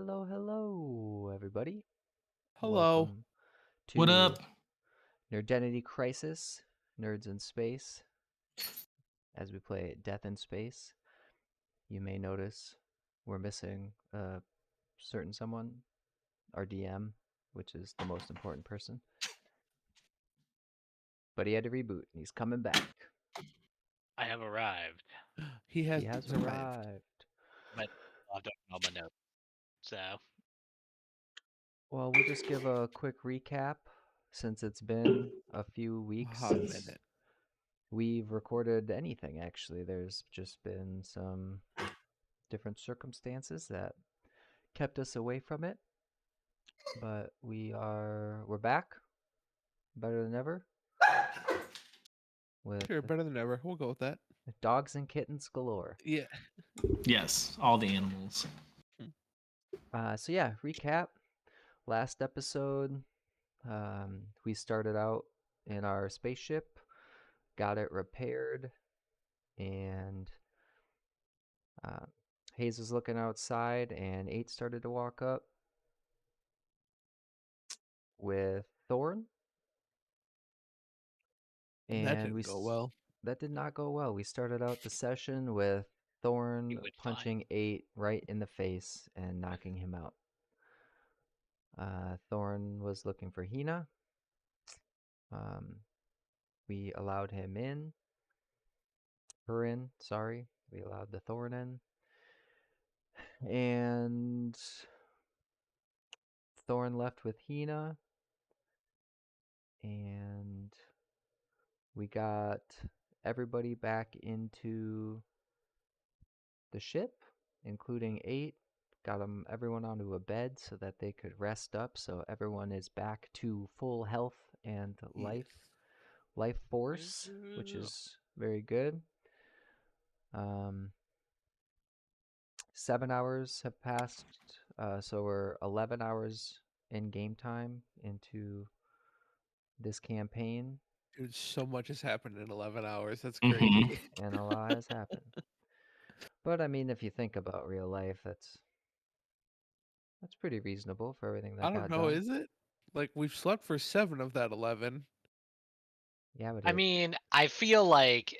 Hello, everybody. Hello. Welcome What to up? Nerdentity Crisis, Nerds in Space, as we play Death in Space. You may notice we're missing a certain someone, our DM, which is the most important person. But he had to reboot, and he's coming back. I have arrived, He has He has arrived. arrived. but I don't know my notes. So Well, we'll just give a quick recap since it's been a few weeks Hot since minute. we've recorded anything, actually. There's just been some different circumstances that kept us away from it. But we're back, better than ever, with Sure, better than ever. We'll go with that. dogs and kittens galore. Yeah. Yes, all the animals. So yeah, recap. Last episode, we started out in our spaceship, got it repaired, and Hayes was looking outside, and 8 started to walk up with Thorn. And that And didn't go well. That did not go well. We started out the session with Thorn You would punching 8 right in the face and knocking him out. Thorn was looking for Hina. We allowed him in. Her in, sorry. We allowed the Thorn in. And Thorn left with Hina. And we got everybody back into the ship, including 8. Got everyone onto a bed so that they could rest up, so everyone is back to full health and life force, which is very good. 7 hours have passed, so we're 11 hours in game time into this campaign. Dude, so much has happened in 11 hours. That's Mhm. crazy. And a lot has happened. But I mean, if you think about real life, that's pretty reasonable for everything that I don't got know, done. is it? Like, we've slept for 7 of that 11. Yeah, but I mean, I feel like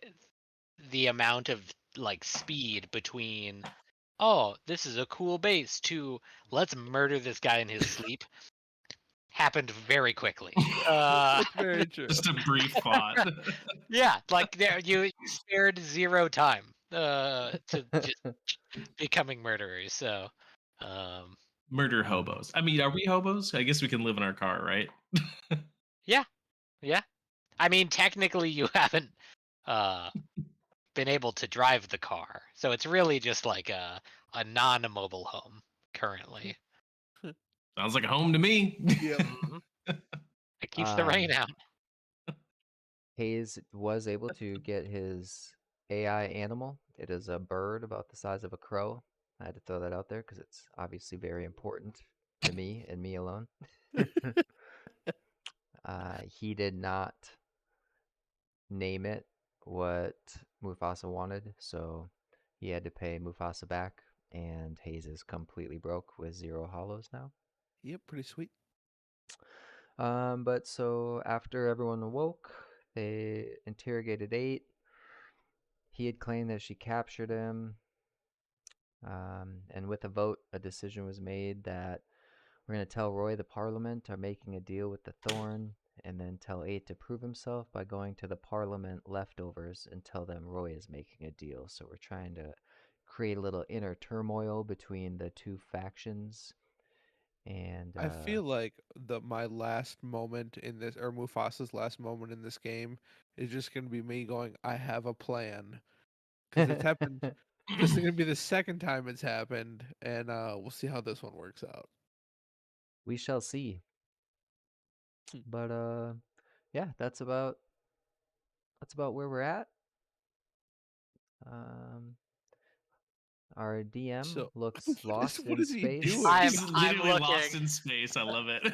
the amount of like speed between this is a cool base to let's murder this guy in his sleep happened very quickly. That's very true. Just a brief thought. Yeah, like there you spared zero time to just becoming murderers. So Murder hobos. I mean, are we hobos? I guess we can live in our car, right? yeah. I mean, technically, you haven't been able to drive the car, so it's really just like a non-mobile home currently. Sounds like a home to me. Yep. It keeps the rain out. Hayes was able to get his AI animal. It is a bird about the size of a crow. I had to throw that out there because it's obviously very important to me and me alone. He did not name it what Mufasa wanted, so he had to pay Mufasa back, and Hayes is completely broke with 0 hollows now. Yep, pretty sweet. But so after everyone awoke, they interrogated 8. He had claimed that she captured him. And with a vote, a decision was made that we're going to tell Roy the Parliament are making a deal with the Thorn, and then tell 8 to prove himself by going to the Parliament leftovers and tell them Roy is making a deal. So we're trying to create a little inner turmoil between the two factions. And I feel like my last moment in this, or Mufasa's last moment in this game, is just going to be me going, I have a plan. Because it's happened. This is going to be the second time it's happened, and we'll see how this one works out. we shall see. But yeah, that's about where we're at. Our DM So, looks lost what in is he space. doing? He's I'm literally lost looking. in space. I love it.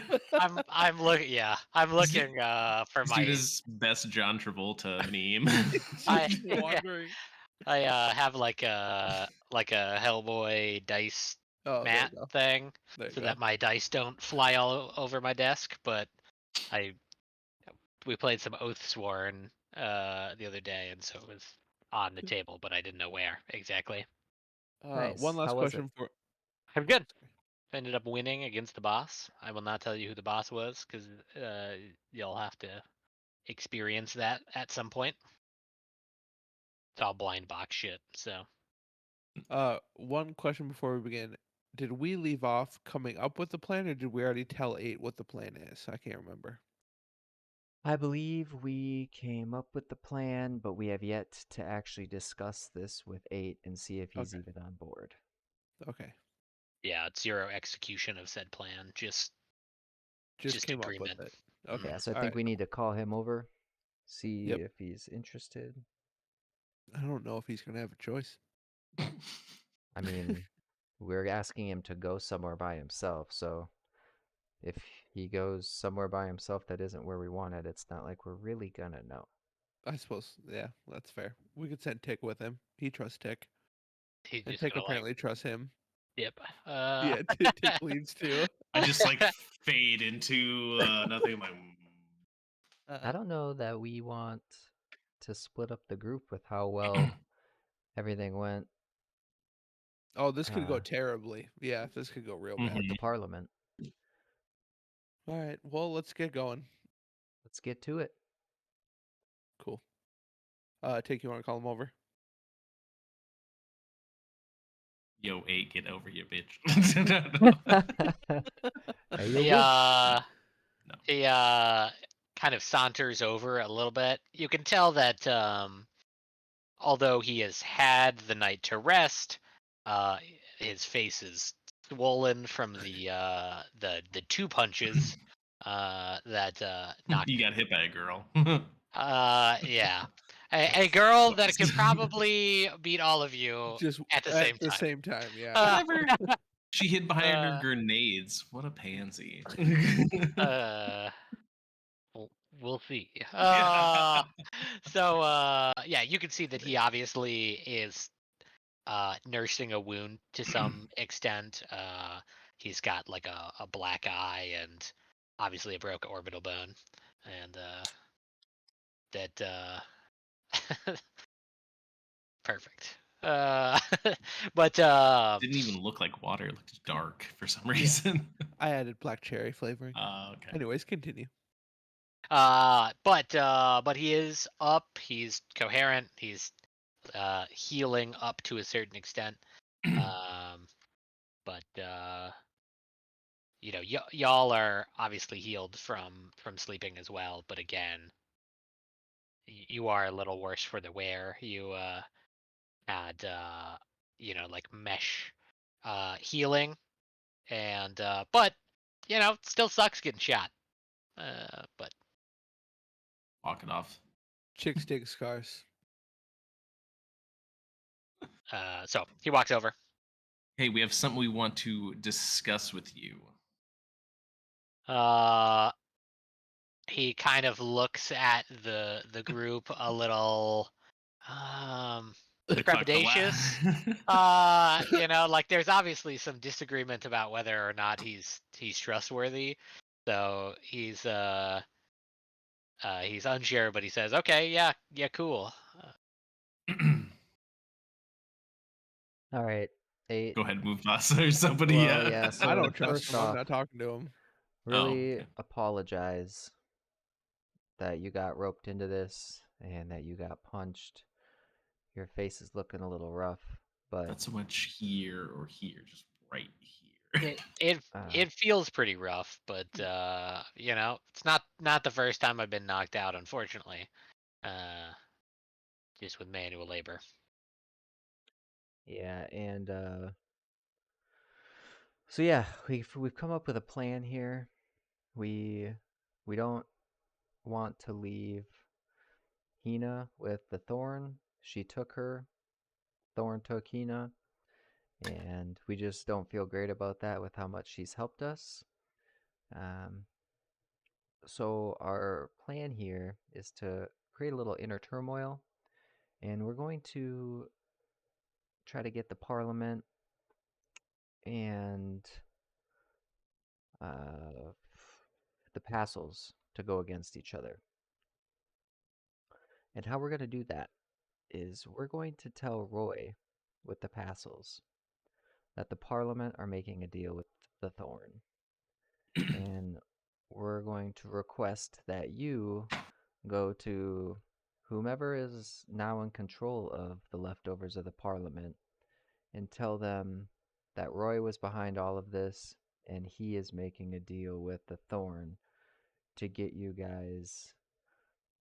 I'm looking. Yeah, I'm looking for This my. dude is best John Travolta meme. I Just wandering. I have like a Hellboy dice Oh, there mat you go. thing There you so go. that my dice don't fly all over my desk. But we played some Oathsworn the other day, and so it was on the table, but I didn't know where exactly. One Nice. last How was it? question for. I'm Oh, good. sorry. I ended up winning against the boss. I will not tell you who the boss was because you'll have to experience that at some point. It's all blind box shit. So One question before we begin. Did we leave off coming up with the plan, or did we already tell 8 what the plan is? I can't remember. I believe we came up with the plan, but we have yet to actually discuss this with 8 and see if he's Okay. even on board. Okay. yeah, it's zero execution of said plan. Just Came up with agreement. it. Okay. Yeah, so I All think right. we need to call him over, see Yep. if he's interested. I don't know if he's gonna have a choice. I mean, we're asking him to go somewhere by himself, so if he goes somewhere by himself that isn't where we wanted, it's not like we're really gonna know. I suppose. Yeah, that's fair. We could send Tick with him. He trusts Tick, He's and just Tick gonna like apparently trusts him. dip. Yeah, Tick leads too. I just like fade into nothing. I'm like, I don't know that we want to split up the group with how well everything went Oh, this could go terribly. Yeah, this could go real bad. at the parliament. All right. Well, let's get going. Let's get to it. Cool. Tick, you want to call him over? yo, 8, get over here, bitch. Hey, he you No. he kind of saunters over a little bit. You can tell that although he has had the night to rest, his face is swollen from the two punches that knocked. You got hit by a girl. Yeah, a girl that could Twice. probably beat all of you Just at the at same the time. same time. Yeah. Whatever. She hid behind her Uh, grenades. What a pansy. uh, we'll see. Yeah. So yeah, you can see that he obviously is nursing a wound to some extent. He's got like a black eye and obviously a broken orbital bone, and that perfect. But Didn't even look like water. It looked dark for some reason. I added black cherry flavoring. Okay. Anyways, continue. but he is up. He's coherent. He's healing up to a certain extent. But you know, y'all are obviously healed from sleeping as well. But again, you are a little worse for the wear. You had you know, like mesh healing, and but you know, it still sucks getting shot. But Walk it off. Chicks dig scars. so he walks over. Hey, we have something we want to discuss with you. He kind of looks at the group a little um They fucked the trepidatious. You know, like there's obviously some disagreement about whether or not he's trustworthy. So he's unsure, but he says, "Okay, yeah, cool." All right, 8. Go ahead, move us or somebody. Well, yeah, I so don't trust first him. I'm off, not talking to him. really okay. apologize that you got roped into this and that you got punched. Your face is looking a little rough, but Not so much here or here, just right here. It feels pretty rough, but you know, it's not the first time I've been knocked out, unfortunately. Uh, just with manual labor. yeah, and so yeah, we've come up with a plan here. We don't want to leave Hina with the Thorn. She took her. Thorn took Hina, and we just don't feel great about that with how much she's helped us. Um, so our plan here is to create a little inner turmoil, and we're going to try to get the Parliament and uh, the Passels to go against each other. And how we're going to do that is we're going to tell Roy with the Passels that the Parliament are making a deal with the Thorn. And we're going to request that you go to whomever is now in control of the leftovers of the Parliament and tell them that Roy was behind all of this and he is making a deal with the Thorn to get you guys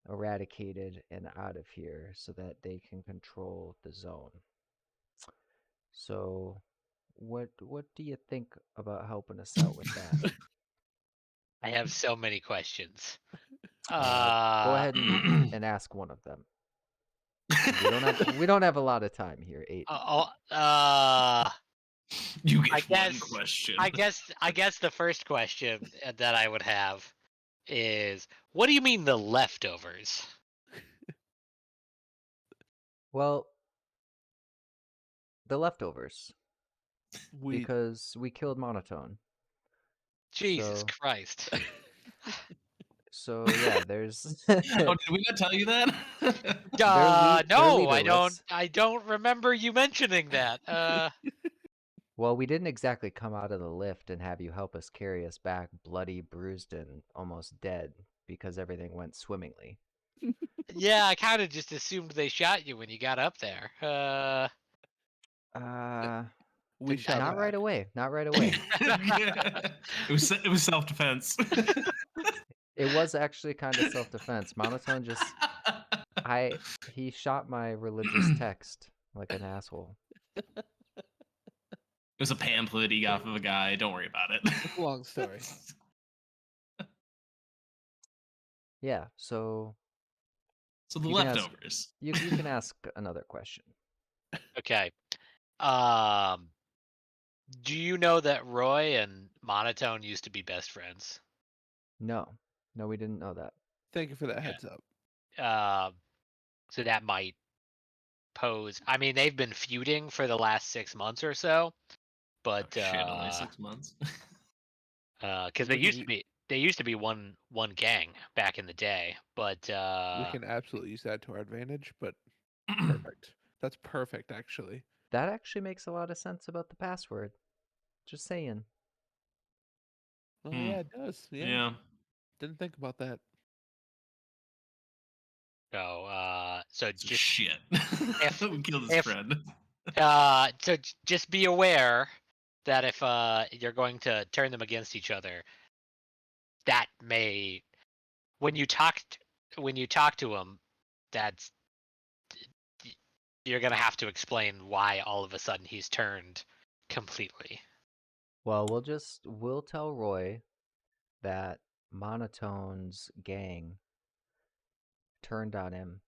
eradicated and out of here so that they can control the zone. So, what do you think about helping us out with that? I have so many questions. Go Uh, ahead and ask one of them. We don't have a lot of time here. 8. You I get one guess, question. I guess the first question that I would have is, what do you mean the leftovers? Well, the leftovers We because we killed Monotone. Jesus So Christ. yeah, there's Oh, did we not tell you that? they're No, leaderless. I don't remember you mentioning that. Well, we didn't exactly come out of the lift and have you help us carry us back bloody, bruised, and almost dead because everything went swimmingly. Yeah, I kind of just assumed they shot you when you got up there. we Didn't- shot Not right back. away. Not right away. It was self-defense. It was actually kind of self-defense. Monotone just he shot my religious text like an asshole. It was a pamphlet he got from a guy. Don't worry about it. It's a long story. Yeah, so So the You can ask- leftovers. you can ask another question. Okay. Do you know that Roy and Monotone used to be best friends? No. No, we didn't know that. Thank you for that Okay. heads up. So that might pose. I mean, they've been feuding for the last 6 months or so, but Oh, shit, only 6 months. because they used to be one gang back in the day, but We can absolutely use that to our advantage, but perfect. That's perfect, actually. That actually makes a lot of sense about the password. Just saying. Oh Hmm. yeah, it does. Yeah. Yeah. Didn't think about that. so So just shit. We killed his if- friend. just be aware that if you're going to turn them against each other, that may when you talk to him, that's you're gonna have to explain why all of a sudden he's turned completely. Well, we'll tell Roy that Monotone's gang turned on him,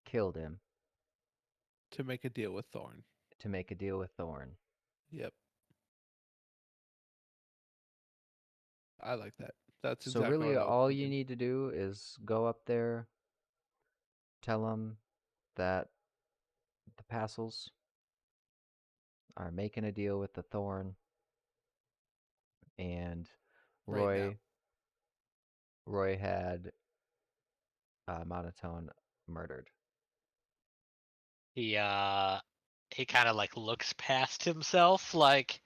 killed him To make a deal with Thorn. to make a deal with Thorn. Yep. I like that. That's So exactly really what I was all you thinking. need to do is go up there, tell him that the Passels are making a deal with the Thorn and Right now. Roy had Monotone murdered. He kind of like looks past himself, like,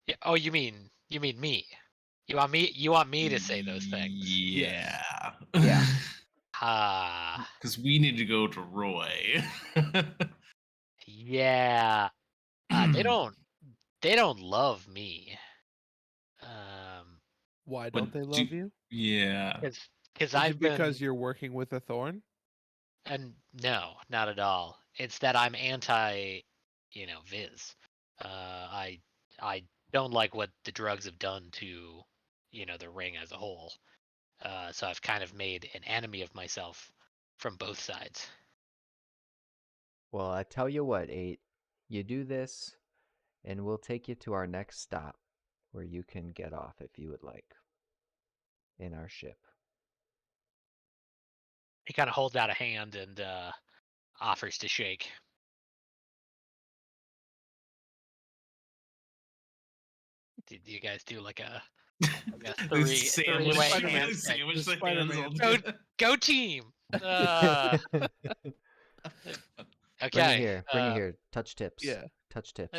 "Yeah, oh, you mean me? You want me to say those things? Yeah. Yeah. Ah, Because we need to go to Roy. yeah. They don't love me. Why But don't they love you? Yeah. Because Is I've it because been you're working with a Thorn? and no, not at all. It's that I'm anti, Viz. I don't like what the drugs have done to, the ring as a whole. So I've kind of made an enemy of myself from both sides. Well, I tell you what, 8, you do this, and we'll take you to our next stop, where you can get off if you would like, in our ship. He kind of holds out a hand and offers to shake. Did you guys do like a The three-way? Spider-Man. sandwich The the hands Spider-Man. all Go- together. Go team! Bring it Okay. here. Bring it here. Touch tips. Yeah. Touch tips.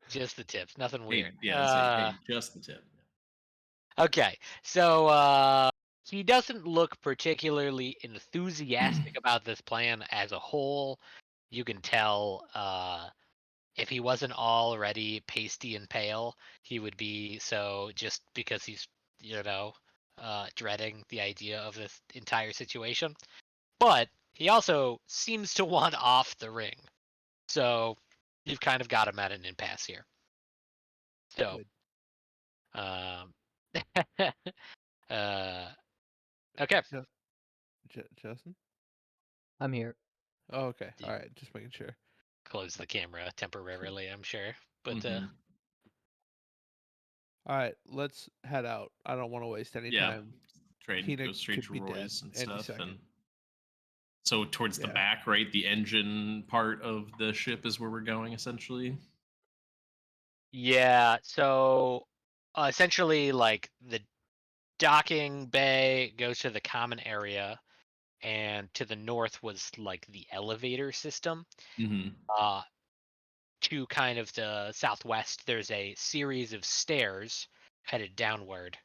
Just the tips, nothing Hey, weird. yeah, that's it. Hey, just the tip. Okay, so he doesn't look particularly enthusiastic about this plan as a whole. You can tell if he wasn't already pasty and pale, he would be so just because he's, dreading the idea of this entire situation. But he also seems to want off the ring. So you've kind of got him at an impasse here. So, Good. um, okay. Justin? I'm here. Oh, okay. You- All right. Just making sure. Close the camera temporarily, I'm sure. But Mhm. All right. Let's head out. I don't want to waste any Yeah. time. Trade Hina goes straight could to be dead Roy's and any stuff. second. And so towards the Yeah. back, right? The engine part of the ship is where we're going, essentially. yeah, so essentially, like the docking bay goes to the common area, and to the north was like the elevator system. Mm-hmm. To kind of the southwest, there's a series of stairs headed downward,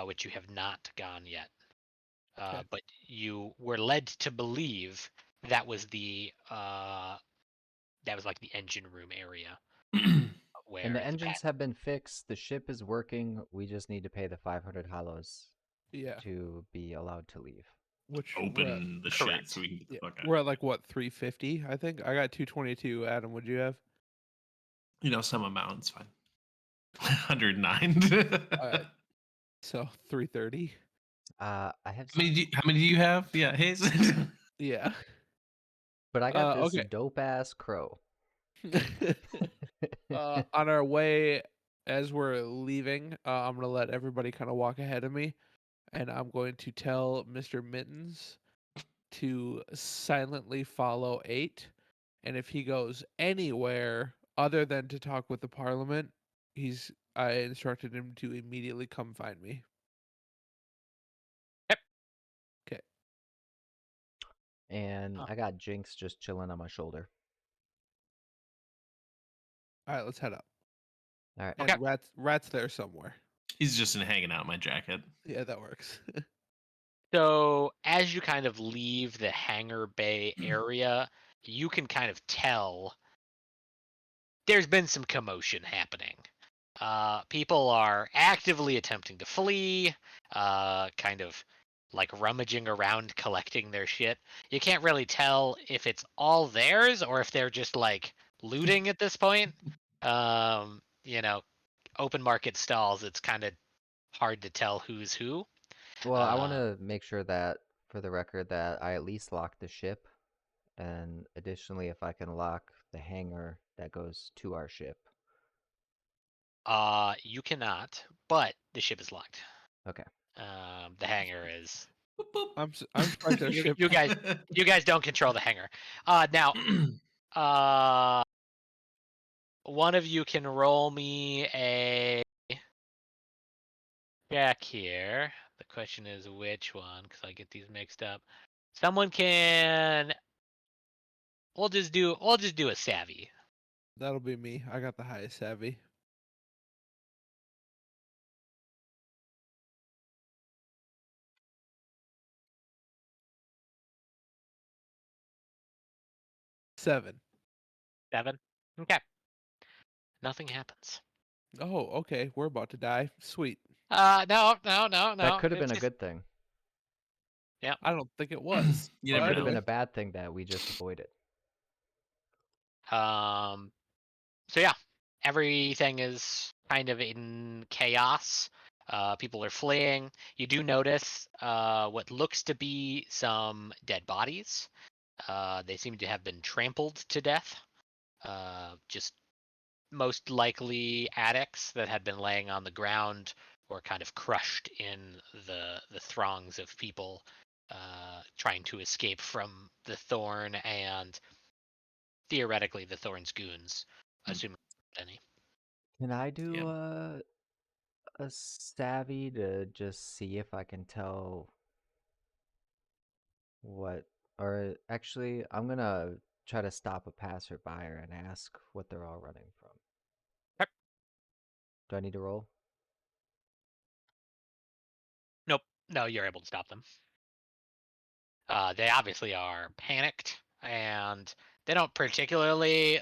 which you have not gone yet. Okay. But you were led to believe that was like the engine room area where And the the engines have been fixed. The ship is working. We just need to pay the 500 hollows Yeah. to be allowed to leave. Which Open the shit Correct. so we can get the fuck out. we're at like what 350? I think I got 222. Adam, would you have? Some amount, it's fine. 109. All right. So 330. I have How many, some, how many do you have? Yeah, Hayes. Yeah. but I got this Okay. dope ass crow. On our way, as we're leaving, I'm gonna let everybody kind of walk ahead of me, and I'm going to tell Mr. Mittens to silently follow 8, and if he goes anywhere other than to talk with the Parliament, I instructed him to immediately come find me. Yep. Okay. And I got Jinx just chilling on my shoulder. All right, let's head up. All right. And Okay. Rat's there somewhere. He's just hanging out in my jacket. Yeah, that works. So as you kind of leave the hangar bay area, you can kind of tell there's been some commotion happening. People are actively attempting to flee, kind of like rummaging around collecting their shit. You can't really tell if it's all theirs or if they're just like looting at this point. You know, open market stalls, it's kind of hard to tell who's who. Well, I want Uh, to make sure that, for the record, that I at least lock the ship. And additionally, if I can lock the hangar that goes to our ship. You cannot, but the ship is locked. Okay. The hangar is. Boop, boop. I'm surprised our ship. You guys don't control the hangar. Now, one of you can roll me a check here. The question is which one, because I get these mixed up. Someone can. We'll just do a savvy. That'll be me. I got the highest savvy. Seven. 7. Okay. Nothing happens. Oh, okay. We're about to die. Sweet. No. That could have been It's a just- good thing. I don't think it was. You It never could have know. been a bad thing that we just avoided. So yeah, everything is kind of in chaos. People are fleeing. You do notice what looks to be some dead bodies. They seem to have been trampled to death. Just most likely addicts that had been laying on the ground or kind of crushed in the throngs of people trying to escape from the Thorn and theoretically the Thorn's goons, assuming any. Can I do Yeah. a savvy to just see if I can tell what, or actually, I'm gonna try to stop a passerby and ask what they're all running from. Yep. Do I need to roll? Nope. No, you're able to stop them. They obviously are panicked, and they don't particularly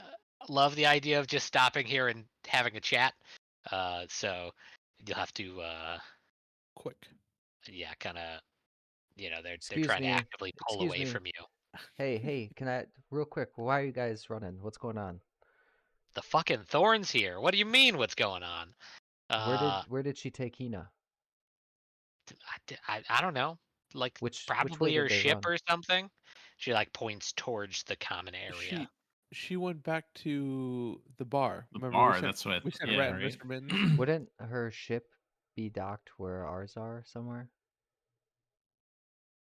love the idea of just stopping here and having a chat. So you'll have to, Quick. yeah, kind of, they're Excuse trying to me. actively pull Excuse away me. from you. Hey, can I, real quick, why are you guys running? What's going on? The fucking thorns here. What do you mean? What's going on? Where did she take Hina? I don't know. Like Which way probably did her they ship run? or something. She like points towards the common area. She went back to the bar. The Remember bar. That's what. we sent Yeah. Rat and Right. Mr. Mittens. Wouldn't her ship be docked where ours are somewhere?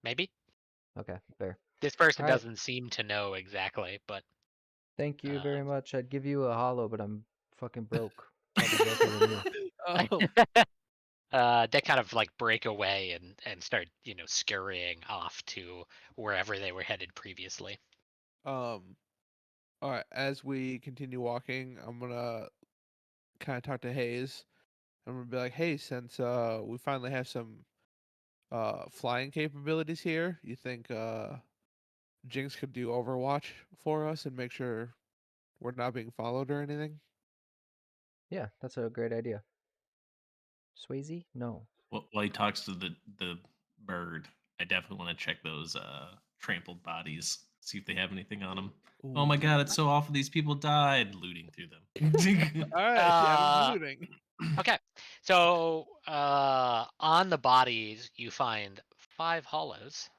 Maybe Okay, fair. this person All right. doesn't seem to know exactly, but Thank you uh, very much. I'd give you a hollow, but I'm fucking broke. Probably broker than you. Oh, they kind of like break away and start scurrying off to wherever they were headed previously. all right. As we continue walking, I'm gonna kind of talk to Hayes. I'm gonna be like, hey, since we finally have some flying capabilities here, you think Jinx could do Overwatch for us and make sure we're not being followed or anything? Yeah, that's a great idea. Swayze? No. While he talks to the bird, I definitely want to check those trampled bodies, see if they have anything on them. Oh my Ooh. god, it's so awful. These people died. Looting through them. All right, I'm Uh, looting. okay, so on the bodies you find 5 hollows.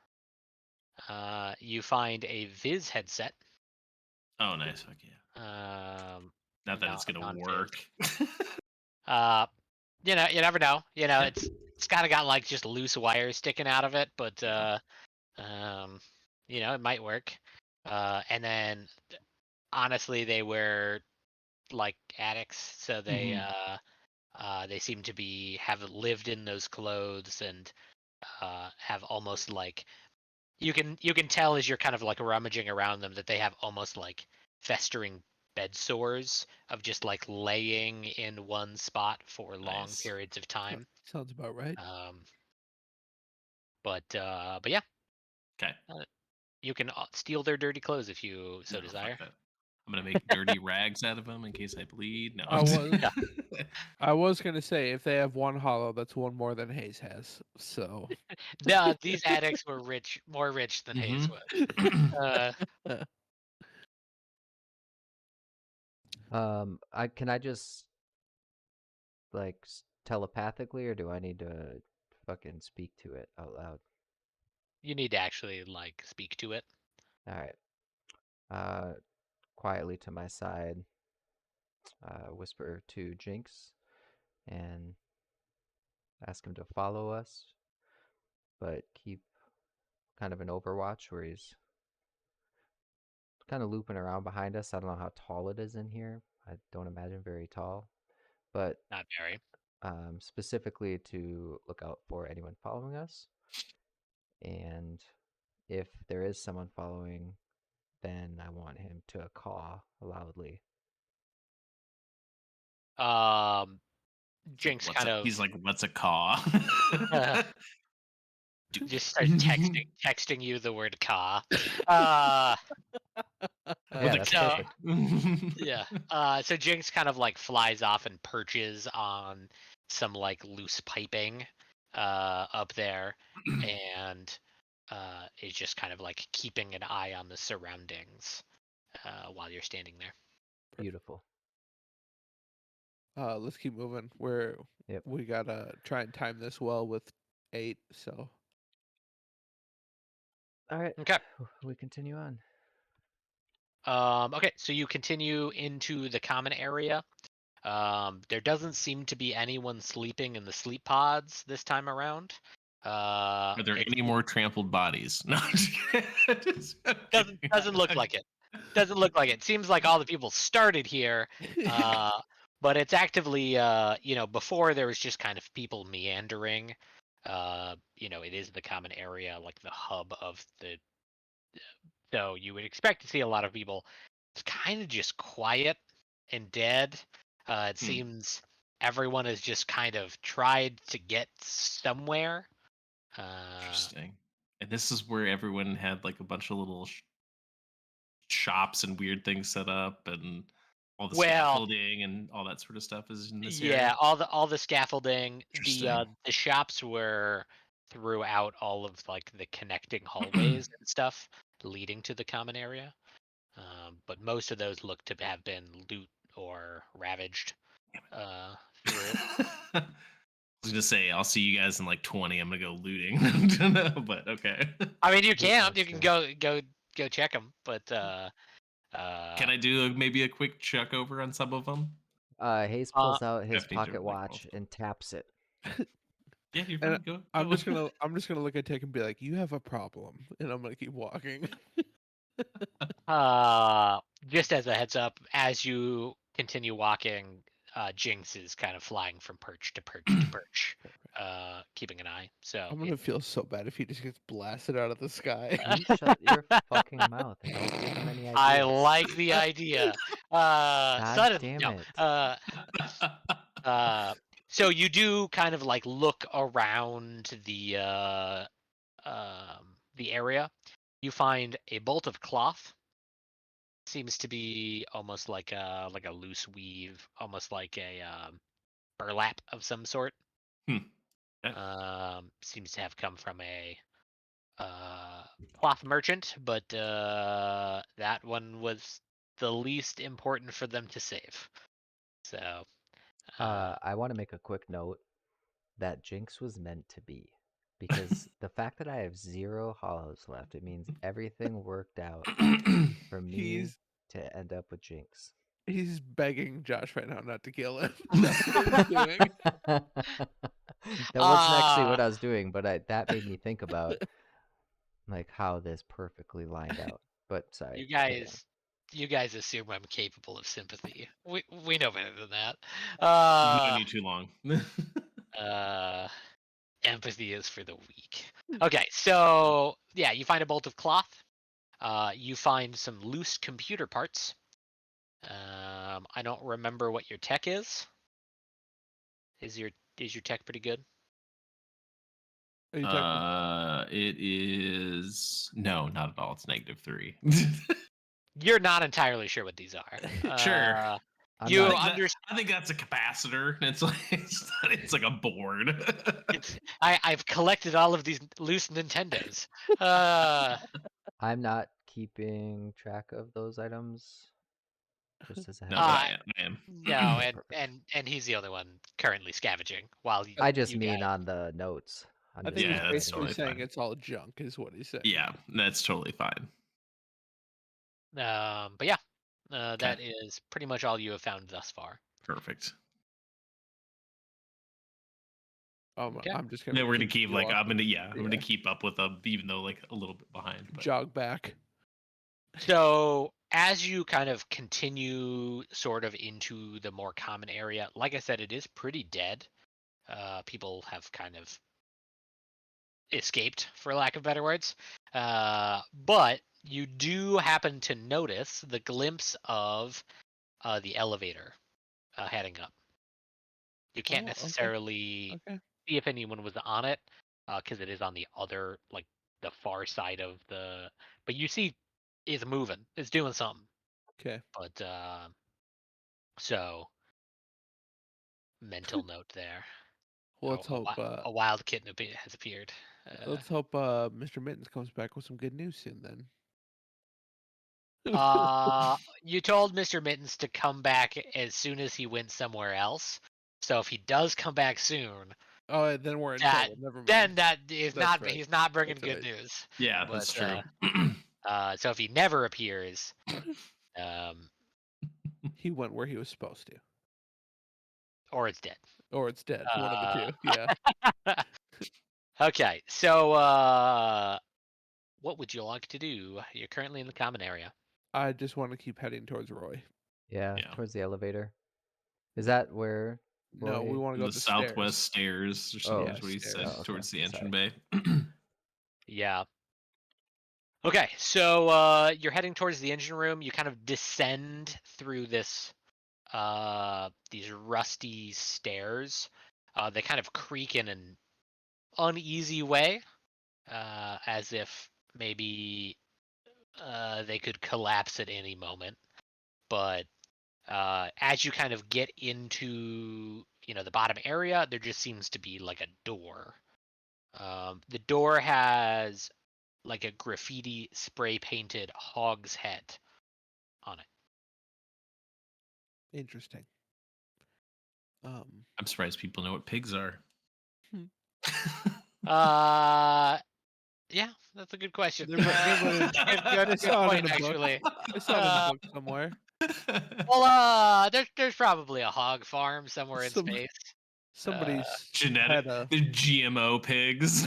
You find a Viz headset. Oh, nice. Fuck yeah. Not that it's gonna Non-Viz. work. You never know. It's kind of got like just loose wires sticking out of it, but it might work. And then honestly, they were like addicts, so they seem to have lived in those clothes and have almost like you can tell as you're kind of like rummaging around them that they have almost like festering bed sores of just like laying in one spot for long Nice. periods of time. Sounds about right. But yeah, Okay. you can steal their dirty clothes if you so No, fuck desire. that. I'm gonna make dirty rags out of them in case I bleed. No. I was Yeah. I was gonna say if they have one hollow, that's one more than Hayes has. So These addicts were more rich than Hayes was. Can I just like telepathically, or do I need to fucking speak to it out loud? You need to actually like speak to it. All right. Quietly to my side, whisper to Jinx and ask him to follow us, but keep kind of an overwatch where he's kind of looping around behind us. I don't know how tall it is in here. I don't imagine very tall, but Not very. specifically to look out for anyone following us. And if there is someone following, then I want him to caw loudly. Jinx kind of He's like, what's a caw? just starts texting you the word "ka." Uh, Yeah, that's so perfect. yeah. So Jinx kind of like flies off and perches on some like loose piping up there, and is just kind of like keeping an eye on the surroundings while you're standing there. Beautiful. let's keep moving. Yep. We gotta try and time this well with 8. So All right. Okay. We continue on. Okay, so you continue into the common area. There doesn't seem to be anyone sleeping in the sleep pods this time around. Are there It any more trampled bodies? No. doesn't look like it. Doesn't look like it. Seems like all the people started here, but it's actively, before there was just kind of people meandering. It is the common area, like the hub of the. So you would expect to see a lot of people. It's kind of just quiet and dead. It Hmm. seems everyone has just kind of tried to get somewhere. Interesting. And this is where everyone had like a bunch of little shops and weird things set up, and all the Well, scaffolding and all that sort of stuff is in this yeah, area. all the scaffolding, Interesting. the shops were throughout all of like the connecting hallways and stuff leading to the common area. But most of those look to have been loot or ravaged through it. I was gonna say I'll see you guys in like 20. I'm gonna go looting, but okay. I mean, you Good can luck, you can sir. go check them, but Can I do maybe a quick check over on some of them? Hayes uh, pulls out his 50 to pocket like watch most. and taps it. Yeah, you're And fine. Go. I'm go. just gonna look at Tick and be like, "You have a problem," and I'm gonna keep walking. just as a heads up, as you continue walking, Jinx is kind of flying from perch to perch to perch, keeping an eye. So I'm gonna feel so bad if he just gets blasted out of the sky. You shut your fucking mouth and don't give him any I ideas. like the idea. God Suddenly, damn no. it. So you do kind of like look around the area. You find a bolt of cloth. Seems to be almost like a loose weave, almost like a burlap of some sort. Hmm. Okay. Seems to have come from a cloth merchant, but that one was the least important for them to save. So, I want to make a quick note that Jinx was meant to be. Because the fact that I have 0 hollows left, it means everything worked out for me He's to end up with Jinx. he's begging Josh right now not to kill him. That's what he's doing. That wasn't actually what uh, I was doing, but that made me think about like how this perfectly lined out. But sorry, you carry on. guys, you guys assume I'm capable of sympathy. We know better than that. We've known you too long. Uh, empathy is for the weak. Okay, so yeah, you find a bolt of cloth. You find some loose computer parts. I don't remember what your tech is. Is your tech pretty good? Are you talking? It is no, not at all. It's -3. You're not entirely sure what these are. Sure. I'm You not. I think that's a capacitor. It's like it's like a board. I've collected all of these loose Nintendos. Uh, I'm not keeping track of those items. Just as a No, heads but up. I am. no, and Perfect. and he's the only one currently scavenging while I just you mean guys. on the notes. I'm I just think he's Yeah, that's highlighting basically totally everything. saying fine. it's all junk, is what he's saying. Yeah, that's totally fine. But yeah, Okay, that is pretty much all you have found thus far. perfect. Okay. I'm just gonna Then we're gonna keep continue like I'm walking. gonna keep up with them, even though like a little bit behind. But Jog back. So as you kind of continue sort of into the more common area, like I said, it is pretty dead. People have kind of escaped, for lack of better words. But you do happen to notice the glimpse of the elevator heading up. You can't Oh, okay. necessarily Okay. see if anyone was on it because it is on the other, like the far side of the. But you see, it's moving. It's doing something. Okay. But so mental note there. Well, let's hope. A wild kitten has appeared. Let's hope Mr. Mittens comes back with some good news soon. Then. You told Mr. Mittens to come back as soon as he went somewhere else. So if he does come back soon, Oh, then we're in that trouble. Never mind. then that is That's not right. he's not bringing That's good right. news. yeah, But that's true. so if he never appears, He went where he was supposed to, or it's dead. or it's dead. One of the two. Yeah. Okay, so what would you like to do? You're currently in the common area. I just want to keep heading towards Roy. Yeah, Yeah. towards the elevator. Is that where No, we Roy? want to go The up the southwest stairs. stairs or Oh, something Yeah, is what he said, stairs. Oh, okay. towards the engine Sorry. bay. Yeah. Okay, so you're heading towards the engine room. You kind of descend through these rusty stairs. They kind of creak in an uneasy way, as if maybe they could collapse at any moment. But as you kind of get into the bottom area, there just seems to be like a door. The door has like a graffiti spray painted hog's head on it. Interesting. I'm surprised people know what pigs are. Hmm. Yeah, that's a good question. They would've- Good I saw it in point, a book. actually. I saw it in a book somewhere. Well, there's probably a hog farm somewhere in Some- space. Somebody's Genetic, had a they're GMO pigs.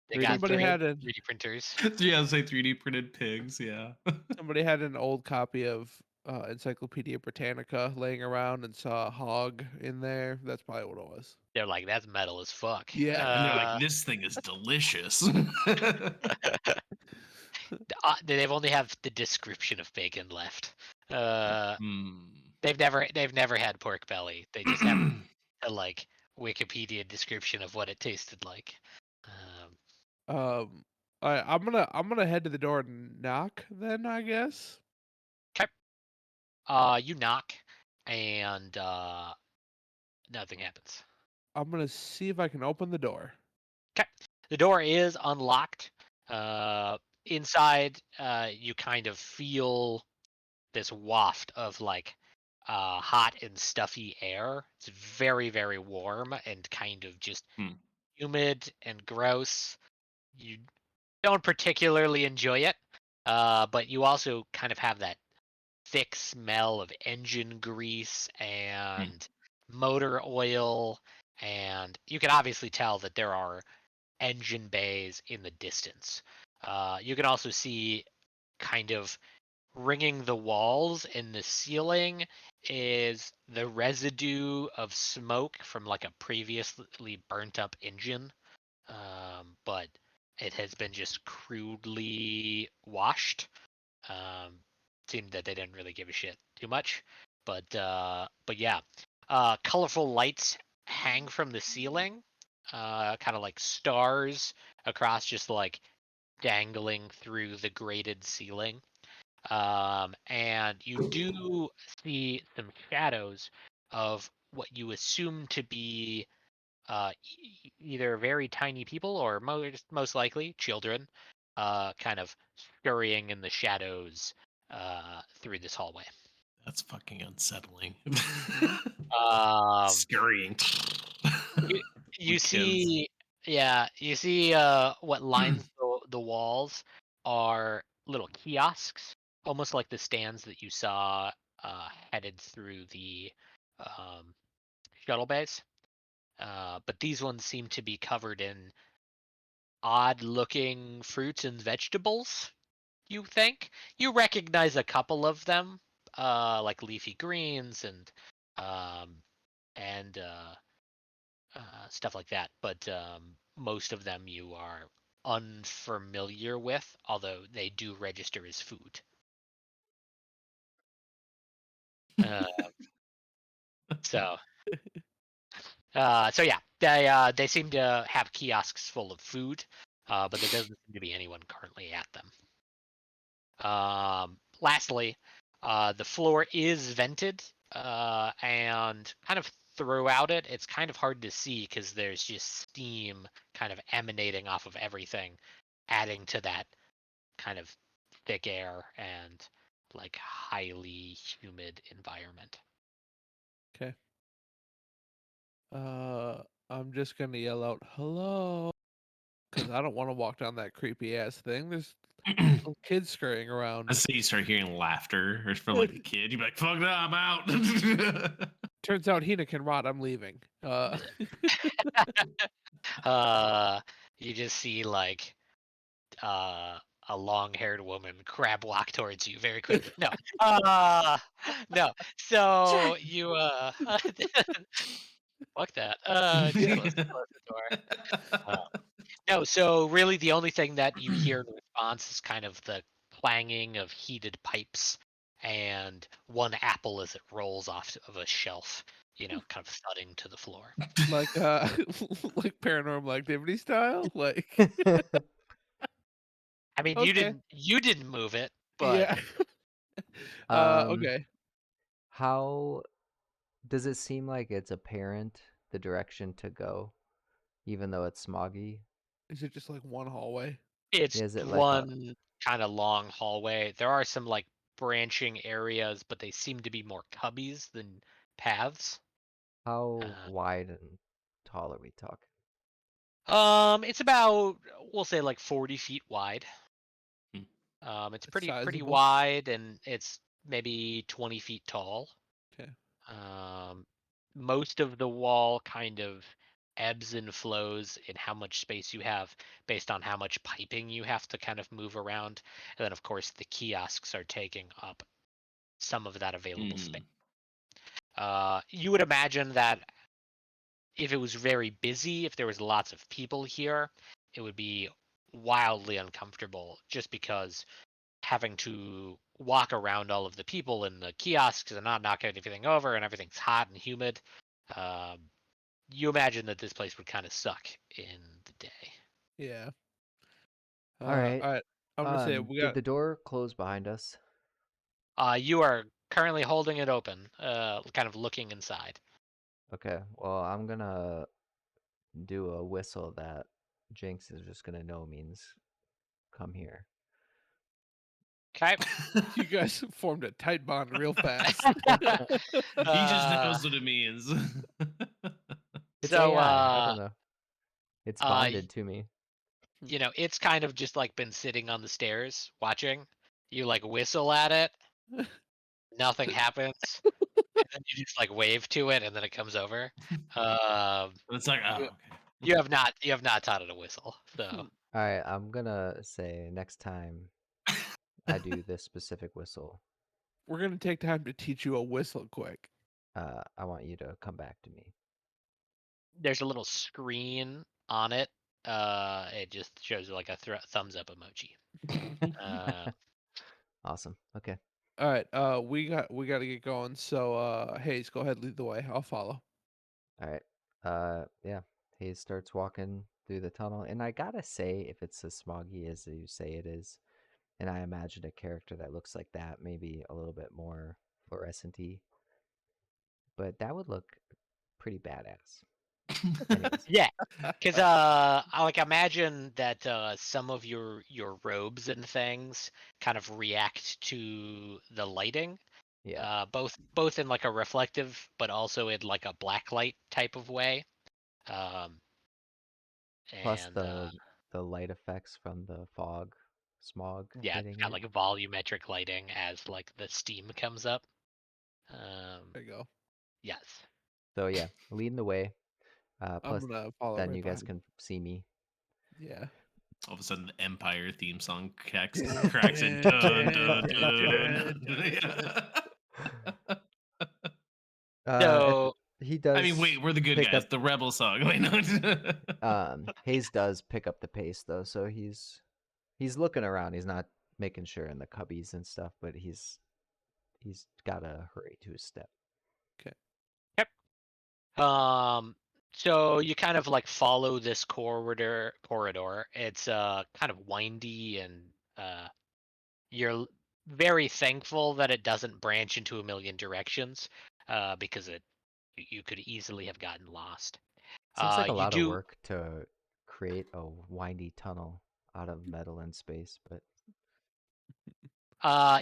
They got Somebody had 3D printers. Yeah, I'll say 3D printed pigs. Yeah. somebody had an old copy of Encyclopedia Britannica laying around and saw a hog in there. That's probably what it was. They're like, that's metal as fuck. Yeah. And they're like, this thing is delicious. They've only have the description of bacon left. Hmm. They've never had pork belly. They just have a like Wikipedia description of what it tasted like. All right, I'm gonna head to the door and knock. Then I guess. You knock, and nothing happens. I'm gonna see if I can open the door. Okay, the door is unlocked. Inside, you kind of feel this waft of like hot and stuffy air. It's very, very warm and kind of just humid and gross. You don't particularly enjoy it, but you also kind of have that thick smell of engine grease and motor oil, and you can obviously tell that there are engine bays in the distance. You can also see kind of ringing the walls and the ceiling is the residue of smoke from like a previously burnt up engine, but it has been just crudely washed. Seemed that they didn't really give a shit too much, but yeah, colorful lights hang from the ceiling, kind of like stars across, just like dangling through the grated ceiling. And you do see some shadows of what you assume to be either very tiny people or most likely children, kind of scurrying in the shadows through this hallway. That's fucking unsettling. Um, Scurrying. you With kids. see, yeah, you see what lines the walls are little kiosks, almost like the stands that you saw headed through the shuttle bays. But these ones seem to be covered in odd-looking fruits and vegetables. You think you recognize a couple of them, like leafy greens um, and stuff like that. But most of them you are unfamiliar with, although they do register as food. So yeah, they seem to have kiosks full of food, but there doesn't seem to be anyone currently at them. Lastly, the floor is vented, and kind of throughout it, it's kind of hard to see because there's just steam kind of emanating off of everything, adding to that kind of thick air and like highly humid environment. Okay. I'm just gonna yell out hello because I don't want to walk down that creepy ass thing. There's little kids scurrying around. I say you start hearing laughter or from like a kid, you'd be like, fuck no, I'm out. Turns out Hina can rot. I'm leaving. You just see like a a long-haired woman crab walk towards you very quickly. No, no. So you fuck that. Just close the door. No, so really the only thing that you hear in response is kind of the clanging of heated pipes and one apple as it rolls off of a shelf, kind of thudding to the floor. Like like Paranormal Activity style? Like I mean, okay. you didn't move it, but Yeah. Um, Okay. how does it seem like it's apparent the direction to go, even though it's smoggy? Is it just like one hallway? it's Is it like a one kind of long hallway. There are some like branching areas, but they seem to be more cubbies than paths. how Uh, wide and tall are we talking? It's about, we'll say, like 40 feet wide. Hmm. It's It's pretty sizable. wide, and it's maybe 20 feet tall. Okay. Um, most of the wall kind of ebbs and flows in how much space you have based on how much piping you have to kind of move around. And then, of course, the kiosks are taking up some of that available space. Mhm. You would imagine that if it was very busy, if there was lots of people here, it would be wildly uncomfortable just because having to walk around all of the people in the kiosks and not knocking anything over and everything's hot and humid. Um, you imagine that this place would kind of suck in the day. Yeah. All right. All right. I'm gonna say we Did got. the door close behind us? You are currently holding it open, kind of looking inside. Okay. Well, I'm gonna do a whistle that Jinx is just gonna know means come here. Okay. You guys formed a tight bond real fast. He just uh, knows what it means. It's so, AI. I don't know. It's uh, bonded to me. it's kind of just like been sitting on the stairs watching. You like whistle at it, nothing happens, and then you just like wave to it, and then it comes over. Um, It's like, oh, you, okay. you have not taught it a whistle, so All right. I'm gonna say next time I do this specific whistle, We're gonna take time to teach you a whistle quick. I want you to come back to me. there's a little screen on it. It just shows like a thumbs up emoji. Uh, Awesome. Okay. All right. We got to get going. So, Hayes, go ahead, lead the way. I'll follow. All right. Yeah. Hayes starts walking through the tunnel, and I gotta say, if it's as smoggy as you say it is, and I imagine a character that looks like that, maybe a little bit more fluorescent-y, but that would look pretty badass. Anyways, yeah, because I like imagine that some of your robes and things kind of react to the lighting, yeah. both in like a reflective, but also in like a black light type of way. Um, Plus and the light effects from the smog yeah, it's hitting got it. like volumetric lighting as like the steam comes up. There you go. Yes. So yeah, leading the way. I'm Plus, gonna follow then right you guys behind. can see me. Yeah. All of a sudden, the Empire theme song cracks in. Dun, dun, dun. If So he I mean, does wait, we're the good pick guys. up, The rebel song. Wait, no. Hayes does pick up the pace though, so he's looking around. He's not making sure in the cubbies and stuff, but he's gotta hurry to his step. Okay. yep. So you kind of like follow this corridor. It's kind of windy and uh you're very thankful that it doesn't branch into a million directions, because you could easily have gotten lost. Seems like a You lot of do work to create a windy tunnel out of metal and space, but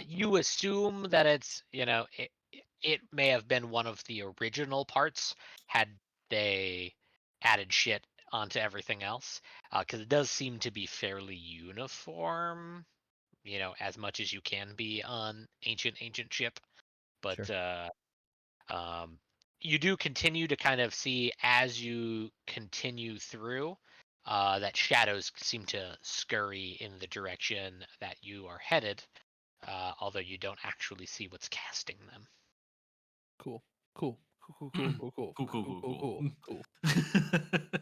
you assume that it's, it may have been one of the original parts had they added shit onto everything else, because it does seem to be fairly uniform, as much as you can be on ancient ship. But sure. um, you do continue to kind of see as you continue through. that shadows seem to scurry in the direction that you are headed, although you don't actually see what's casting them. Cool. Cool. Cool. Cool. Cool. Cool. Cool, Cool. cool, Cool. cool, Cool. cool. Cool.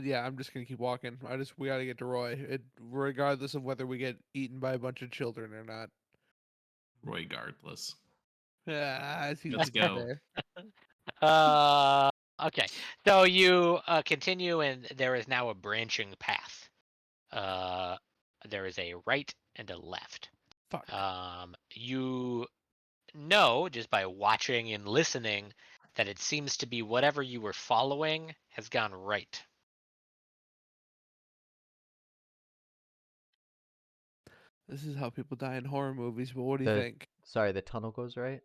Yeah, I'm just gonna keep walking. We gotta get to Roy. Regardless of whether we get eaten by a bunch of children or not. Regardless. Yeah, I see Let's what you did go. there. Okay, so you continue, and there is now a branching path. There is a right and a left. Fuck. You know just by watching and listening that it seems to be whatever you were following has gone right. This is how people die in horror movies, but what do you The think? sorry, the tunnel goes right.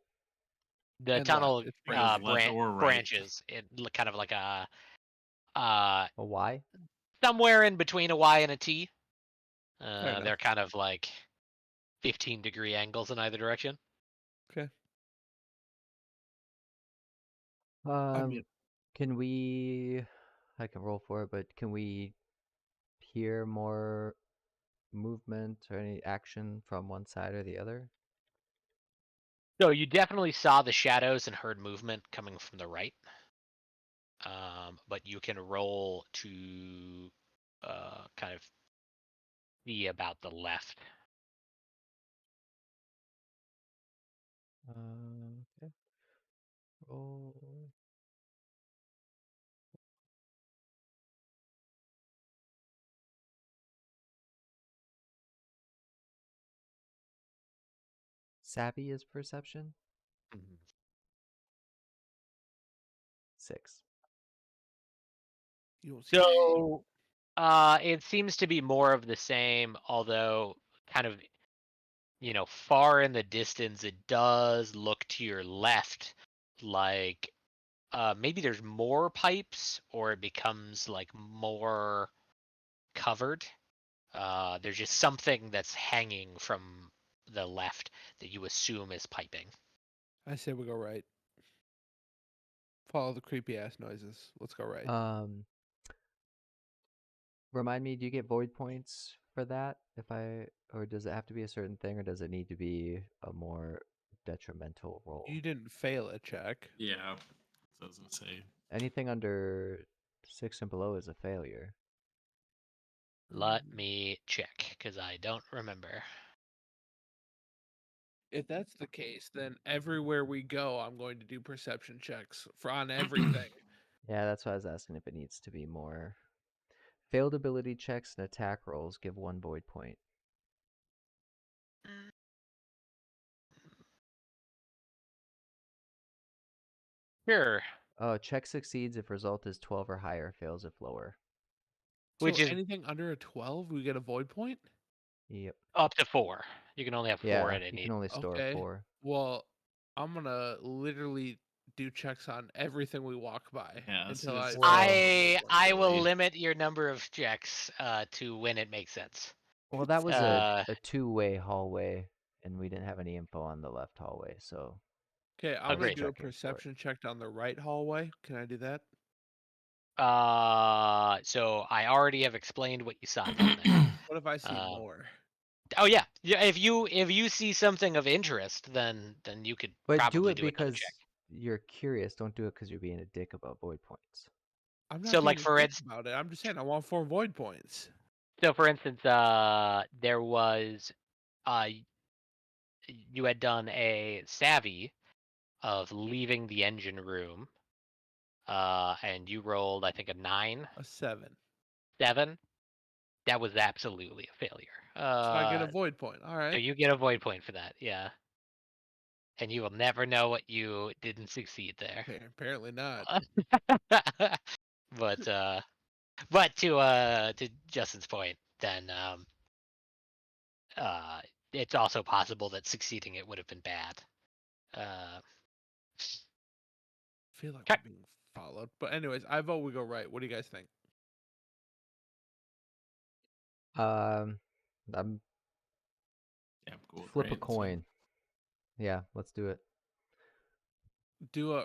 The And tunnel left. It's It goes branching. left or right. branches. It kind of like a A Y. somewhere in between a Y and a T. Fair enough. They're kind of like 15-degree angles in either direction. Okay. Um, can we? I can roll for it, but can we hear more movement or any action from one side or the other? So you definitely saw the shadows and heard movement coming from the right. But you can roll to kind of see about the left. Okay. Roll. Savvy is perception. 6. You don't see shit. So it seems to be more of the same, although kind of, far in the distance, it does look to your left like maybe there's more pipes, or it becomes like more covered. There's just something that's hanging from the left that you assume is piping. I say we go right. Follow the creepy ass noises. Let's go right. Remind me, do you get void points for that or does it have to be a certain thing, or does it need to be a more detrimental roll? You didn't fail a check. Yeah. Doesn't say. Anything under 6 and below is a failure. Let me check, because I don't remember. If that's the case, then everywhere we go, I'm going to do perception checks on everything. Yeah, that's why I was asking if it needs to be more. Failed ability checks and attack rolls give 1 void point. Sure. Check succeeds if result is 12 or higher, fails if lower. Which So is anything under a 12, we get a void point? Yep. up to 4. You can only have 4 Yeah, at you any. can only store Okay. 4. Well, I'm gonna literally do checks on everything we walk by Yeah, until this is- I will Really? limit your number of checks to when it makes sense. Well, that was Uh, a two-way hallway, and we didn't have any info on the left hallway, so Okay, I'm gonna Agreed. do a Checking for it. perception check down the right hallway. Can I do that? so I already have explained what you saw down there. What if I see Um, more? Oh yeah, yeah. If you see something of interest, then you could But do probably it do another because check. you're curious. Don't do it because you're being a dick about void points. I'm not So, being like, a for dick instance, about it. I'm just saying I want 4 void points. there was uh you had done a savvy of leaving the engine room, and you rolled, I think, a 9, A 7. 7. That was absolutely a failure. So I get a void point. All So right. you get a void point for that, yeah. And you will never know what you didn't succeed there. Apparently not. But to Justin's point, then it's also possible that succeeding it would have been bad. I feel like Okay. we're being followed. But anyways, I vote we go right. What do you guys think? I'm Yeah, I'm cool with flip a right, so- coin. Yeah, let's do it.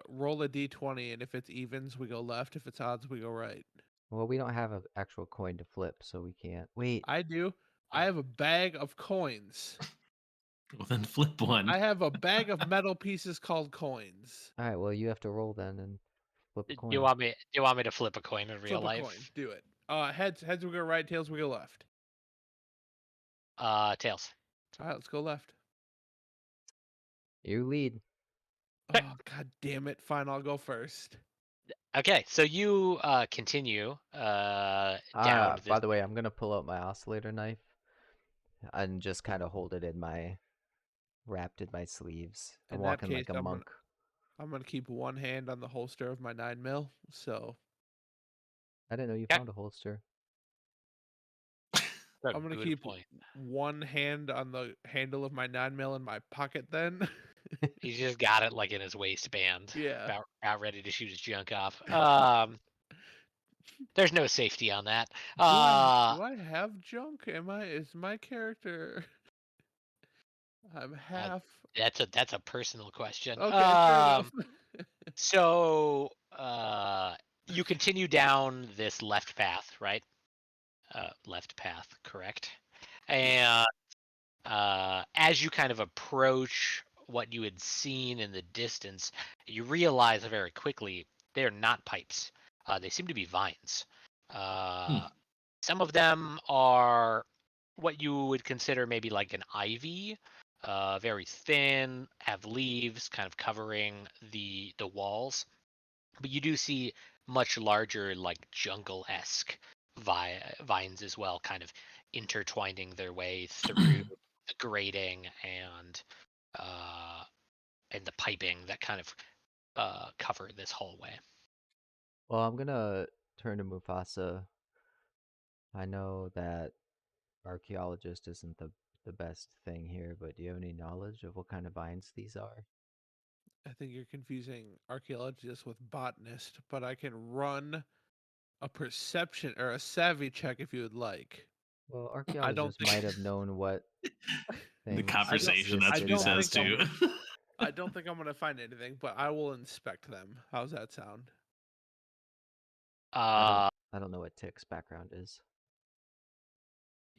roll a d20, and if it's evens, we go left. If it's odds, we go right. Well, we don't have an actual coin to flip, so we can't. Wait. I do. I have a bag of coins. Well, then flip one. I have a bag of metal pieces called coins. All right. Well, you have to roll then and flip a Do coin. you want me? Do you want me to flip a coin in real Flip a life? coin. Do it. Heads we go right. Tails we go left. Tails. All right, let's go left. You lead. Okay. Oh, god damn it. Fine, I'll go first. Okay, so you continue down this. By the way, I'm gonna pull out my oscillator knife and just kind of hold it wrapped in my sleeves. I'm In that walking case, like a monk. I'm gonna keep one hand on the holster of my 9mm. So I didn't know you Okay. found a holster. I'm gonna keep one hand on the handle of my 9mm in my pocket. Then He's just got it like in his waistband. Yeah. About ready to shoot his junk off. There's no safety on that. do I have junk? Is my character? I'm half. That's a personal question. Okay, fair enough. So you continue down this left path, right? Left path, correct. And as you kind of approach what you had seen in the distance, you realize very quickly they're not pipes. They seem to be vines. Some of them are what you would consider maybe like an ivy, very thin, have leaves kind of covering the walls. But you do see much larger, like jungle-esque vines as well, kind of intertwining their way through the grating and the piping that kind of cover this hallway. Well, I'm gonna turn to Mufasa. I know that archaeologist isn't the best thing here, but do you have any knowledge of what kind of vines these are? I think you're confusing archaeologist with botanist, but I can run a perception or a savvy check if you would like. Well, don't archaeologists think- might have known what The things conversation, that's what he existed says back too. then. I don't think I'm gonna find anything, but I will inspect them. How's that sound? I don't know what Tick's background is.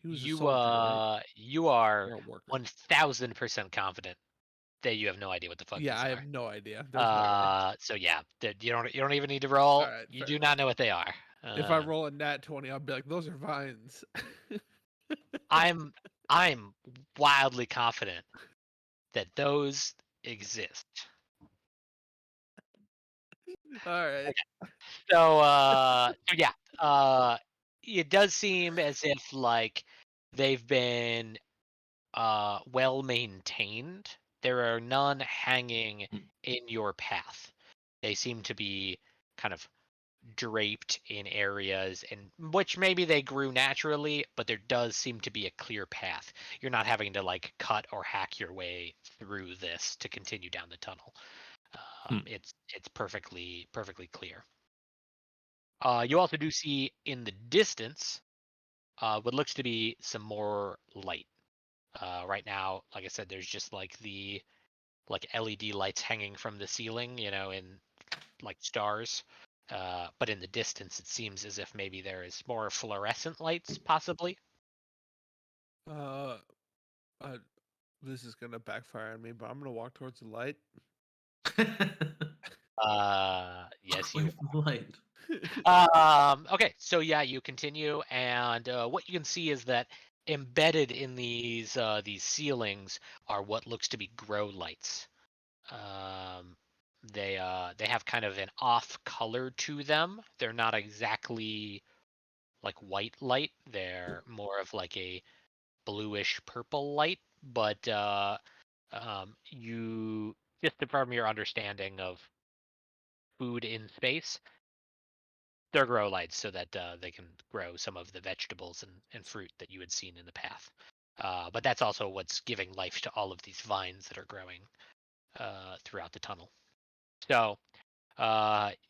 He was a You soldier, right? you are Or a worker. 1000% confident that you have no idea what the fuck Yeah, these I are. have no idea. There's no way. So yeah, you don't even need to roll. Alright, You fair do enough. not know what they are. If I roll a nat 20, I'll be like, those are vines. I'm wildly confident that those exist. All right. So yeah, it does seem as if like they've been well maintained. There are none hanging in your path. They seem to be kind of draped in areas in which maybe they grew naturally, but there does seem to be a clear path. You're not having to like cut or hack your way through this to continue down the tunnel. It's perfectly clear. You also do see in the distance what looks to be some more light. Right now, like I said, there's just like the LED lights hanging from the ceiling, in like stars. But in the distance, it seems as if maybe there is more fluorescent lights, possibly. This is gonna backfire on me, but I'm gonna walk towards the light. Yes, you. Light. Okay, so yeah, you continue, and what you can see is that embedded in these ceilings are what looks to be grow lights. They have kind of an off color to them. They're not exactly like white light. They're more of like a bluish purple light. But you just from your understanding of food in space, they're grow lights so that they can grow some of the vegetables and fruit that you had seen in the path. But that's also what's giving life to all of these vines that are growing throughout the tunnel. So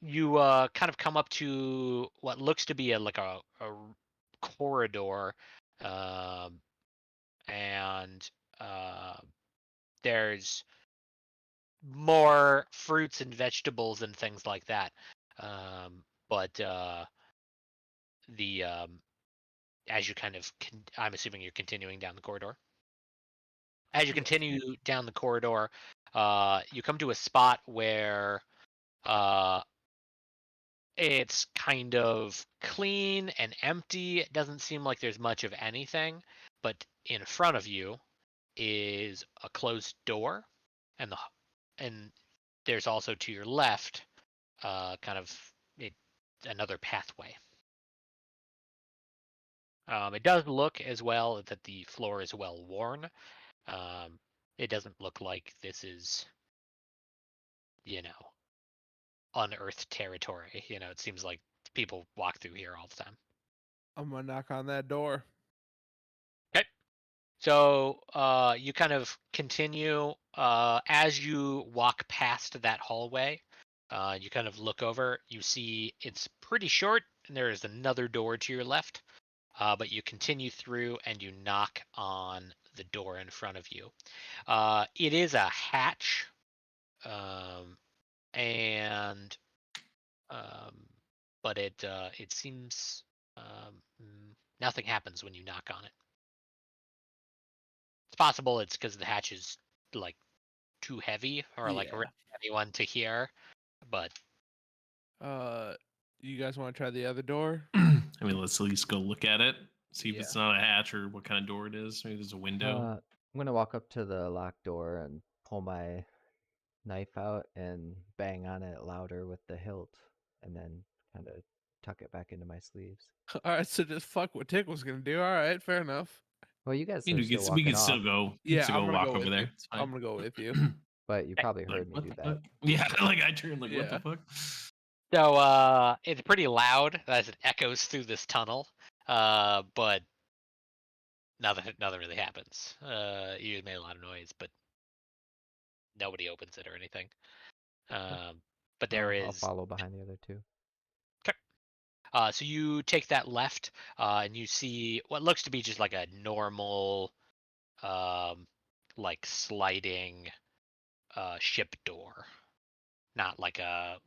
you kind of come up to what looks to be a corridor, and there's more fruits and vegetables and things like that. But the as you kind of I'm assuming you're continuing down the corridor. As you Yes. continue down the corridor, you come to a spot where it's kind of clean and empty. It doesn't seem like there's much of anything, but in front of you is a closed door, and there's also to your left, kind of another pathway. It does look as well that the floor is well worn. It doesn't look like this is, unearthed territory. It seems like people walk through here all the time. I'm gonna knock on that door. Okay. So you kind of continue as you walk past that hallway. You kind of look over. You see it's pretty short, and there is another door to your left. But you continue through and you knock on the door in front of you. It is a hatch, and but it seems nothing happens when you knock on it. It's possible it's because the hatch is like too heavy or like Yeah. anyone to hear, but You guys want to try the other door? I mean, let's at least go look at it, see if Yeah. it's not a hatch or what kind of door it is. Maybe there's a window. I'm gonna walk up to the locked door and pull my knife out and bang on it louder with the hilt, and then kind of tuck it back into my sleeves. All right, so just fuck what Tick was gonna do. All right, fair enough. Well, you guys You know, are still we walking can off, still go. Yeah, Still I'm go gonna walk go over with there. you. It's fine. I'm gonna go with you. but you probably Like, heard me what do the that. fuck? Yeah, like I turned like, what Yeah. the fuck? so it's pretty loud as it echoes through this tunnel. But nothing really happens. You made a lot of noise, but nobody opens it or anything. But there I'll is. follow behind the other two. So you take that left, and you see what looks to be just like a normal, like sliding, ship door. Not like a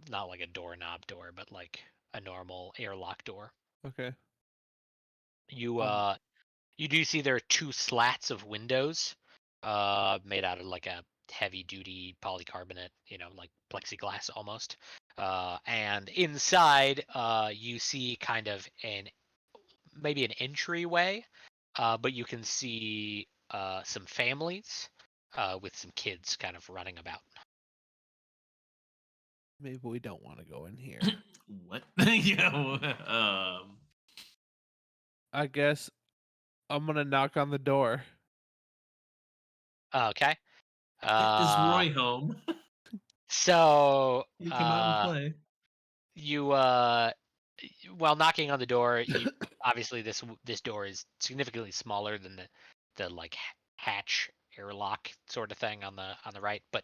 doorknob door, but like a normal airlock door. Okay. You you do see there are two slats of windows, made out of like a heavy duty polycarbonate, like plexiglass almost. And inside, you see kind of maybe an entryway, but you can see some families with some kids kind of running about. Maybe we don't want to go in here. What? Yeah. I guess I'm gonna knock on the door. Okay. Is Roy home? So You come out and play. you while knocking on the door, you obviously this door is significantly smaller than the like hatch airlock sort of thing on the right, but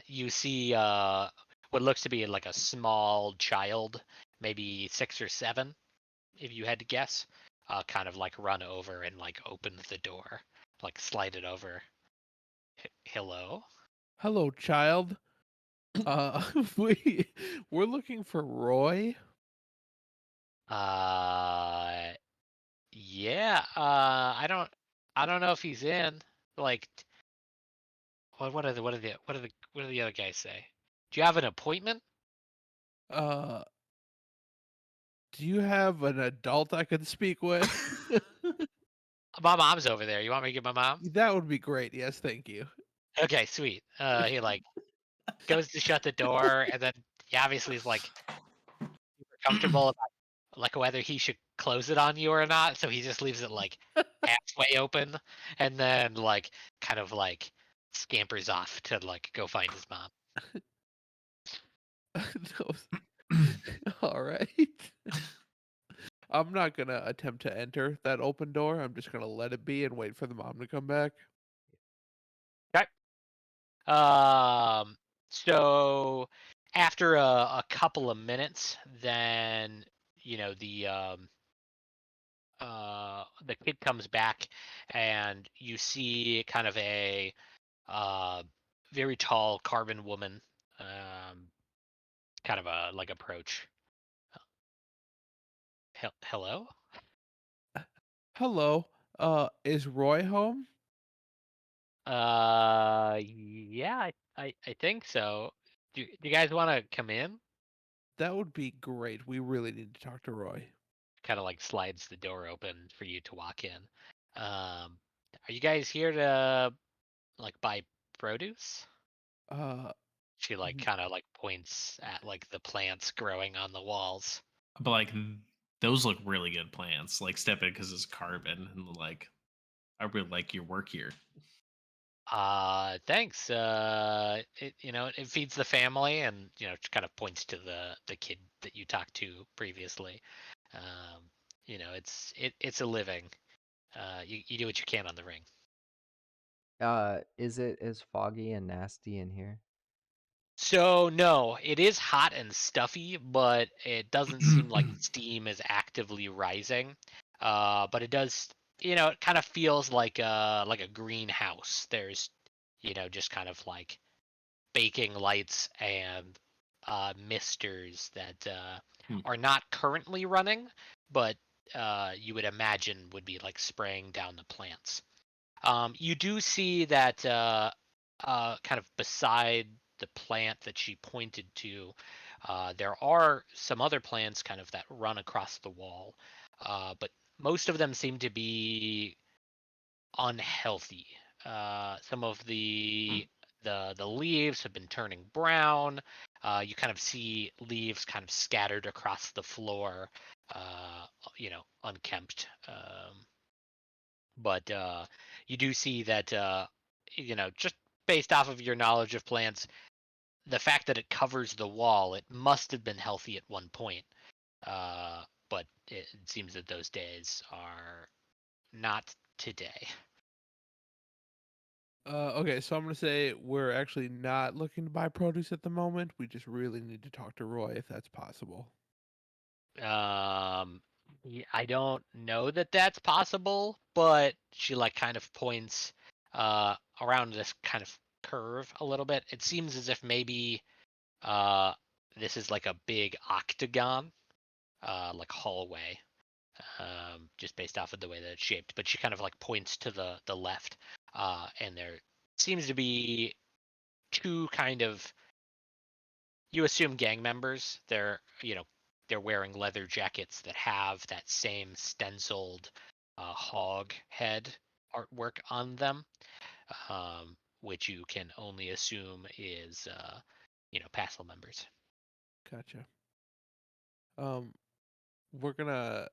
you see what looks to be like a small child, maybe 6 or 7, if you had to guess, kind of like run over and like open the door, like slide it over. Hello. Hello, child. Uh, we're looking for Roy. Yeah. I don't know if he's in. Like, what are the other guys say? Do you have an appointment? Uh, do you have an adult I could speak with? My mom's over there. You want me to get my mom? That would be great. Yes, thank you. Okay, sweet. He like goes to shut the door, and then he obviously is like super comfortable about like whether he should close it on you or not. So he just leaves it like halfway open, and then like kind of like scampers off to like go find his mom. All right. I'm not gonna attempt to enter that open door. I'm just gonna let it be and wait for the mom to come back. So after a couple of minutes, then the kid comes back, and you see kind of a very tall Carbon woman, kind of a like approach. Hello? Hello. Is Roy home? Yeah, I think so. Do you guys want to come in? That would be great. We really need to talk to Roy. Kind of like slides the door open for you to walk in. Are you guys here to like buy produce? Uh, She like n- kind of like points at like the plants growing on the walls. But like those look really good plants. Like step in because it's carbon and like I really like your work here. Thanks. It feeds the family, and just kind of points to the kid that you talked to previously. Um, it's a living. You do what you can on the ring. Is it as foggy and nasty in here? So no, it is hot and stuffy, but it doesn't seem like steam is actively rising. But it does, it kind of feels like a greenhouse. There's, just kind of like baking lights and misters that Hmm. are not currently running, but you would imagine would be like spraying down the plants. You do see that kind of beside the plant that she pointed to, there are some other plants kind of that run across the wall, but most of them seem to be unhealthy. Some of the leaves have been turning brown. You kind of see leaves kind of scattered across the floor, unkempt. But you do see that, just based off of your knowledge of plants, the fact that it covers the wall, it must have been healthy at one point. But it seems that those days are not today. okay, so I'm gonna say we're actually not looking to buy produce at the moment. We just really need to talk to Roy if that's possible. I don't know that that's possible, but she like kind of points around this kind of curve a little bit. It seems as if maybe uh this is like a big octagon, like hallway, just based off of the way that it's shaped. But she kind of like points to the left, and there seems to be two kind of, you assume, gang members. They're wearing leather jackets that have that same stenciled hog head artwork on them, which you can only assume is Passel members. Gotcha. We're gonna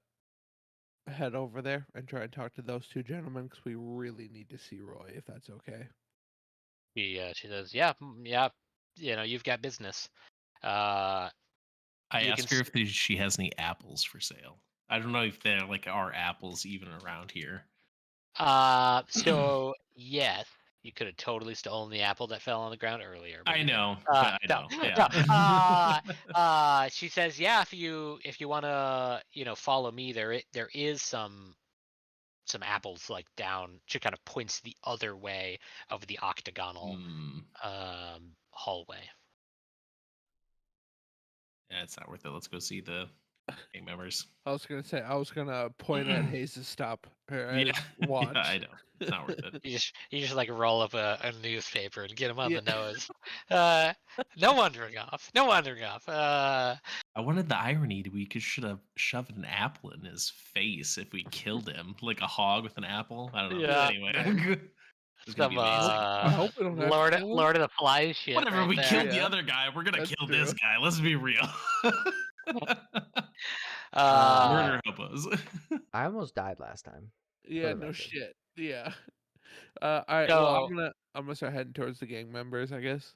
head over there and try and talk to those two gentlemen because we really need to see Roy if that's okay. She says, yeah, yeah, you've got business. Uh, I you can ask her if she has any apples for sale. I don't know if there like are apples even around here. So yes, you could have totally stolen the apple that fell on the ground earlier, but I you didn't. know, but I No, know. no. Yeah. She says, yeah, if you wanna, follow me, there is some apples like down. She kind of points the other way of the octagonal Hmm. hallway. Yeah, it's not worth it. Let's go see the gang members. I was gonna point at Hayes' stop or at Yeah, his yeah, watch. I know. It's not worth it. You just like roll up a newspaper and get him on Yeah. the nose. Uh, no wandering off. No wandering off. I wanted the irony that we should have shoved an apple in his face if we killed him, like a hog with an apple. I don't know. Yeah, Anyway, nice. it's gonna be some amazing. I hope we don't have to Lord kill him. Lord of the Flies shit Whatever, right we there. killed the Yeah, other guy. We're gonna that's kill true. this guy. Let's be real. Uh, Murder hobos. I almost died last time. Yeah, the no record. shit. Yeah. All right. Well, so I'm gonna start heading towards the gang members, I guess.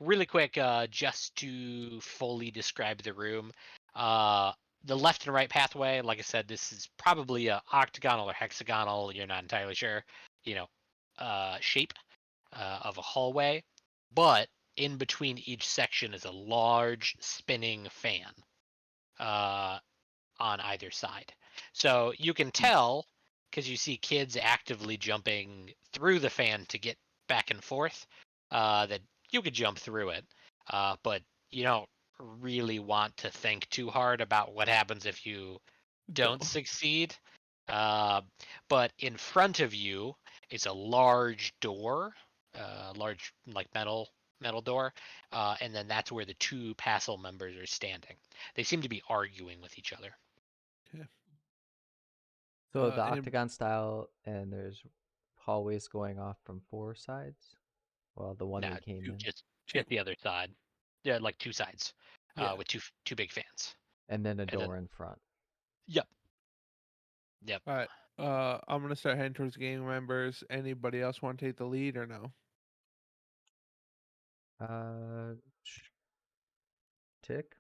really quick, just to fully describe the room, the left and right pathway. Like I said, this is probably a octagonal or hexagonal. You're not entirely sure, shape of a hallway, but in between each section is a large spinning fan on either side. So you can tell because you see kids actively jumping through the fan to get back and forth. that you could jump through it, but you don't really want to think too hard about what happens if you don't succeed. But in front of you is a large door, large like metal door, and then that's where the two Passel members are standing. They seem to be arguing with each other. So the any- octagon style, and there's hallways going off from 4 sides. Well, the one No, we came in, just Two. the other side. Yeah, like two sides, Yeah. with two big fans. and then a and then- door in front. Yep. All right. I'm gonna start heading towards gang members. Anybody else want to take the lead or no? Tick.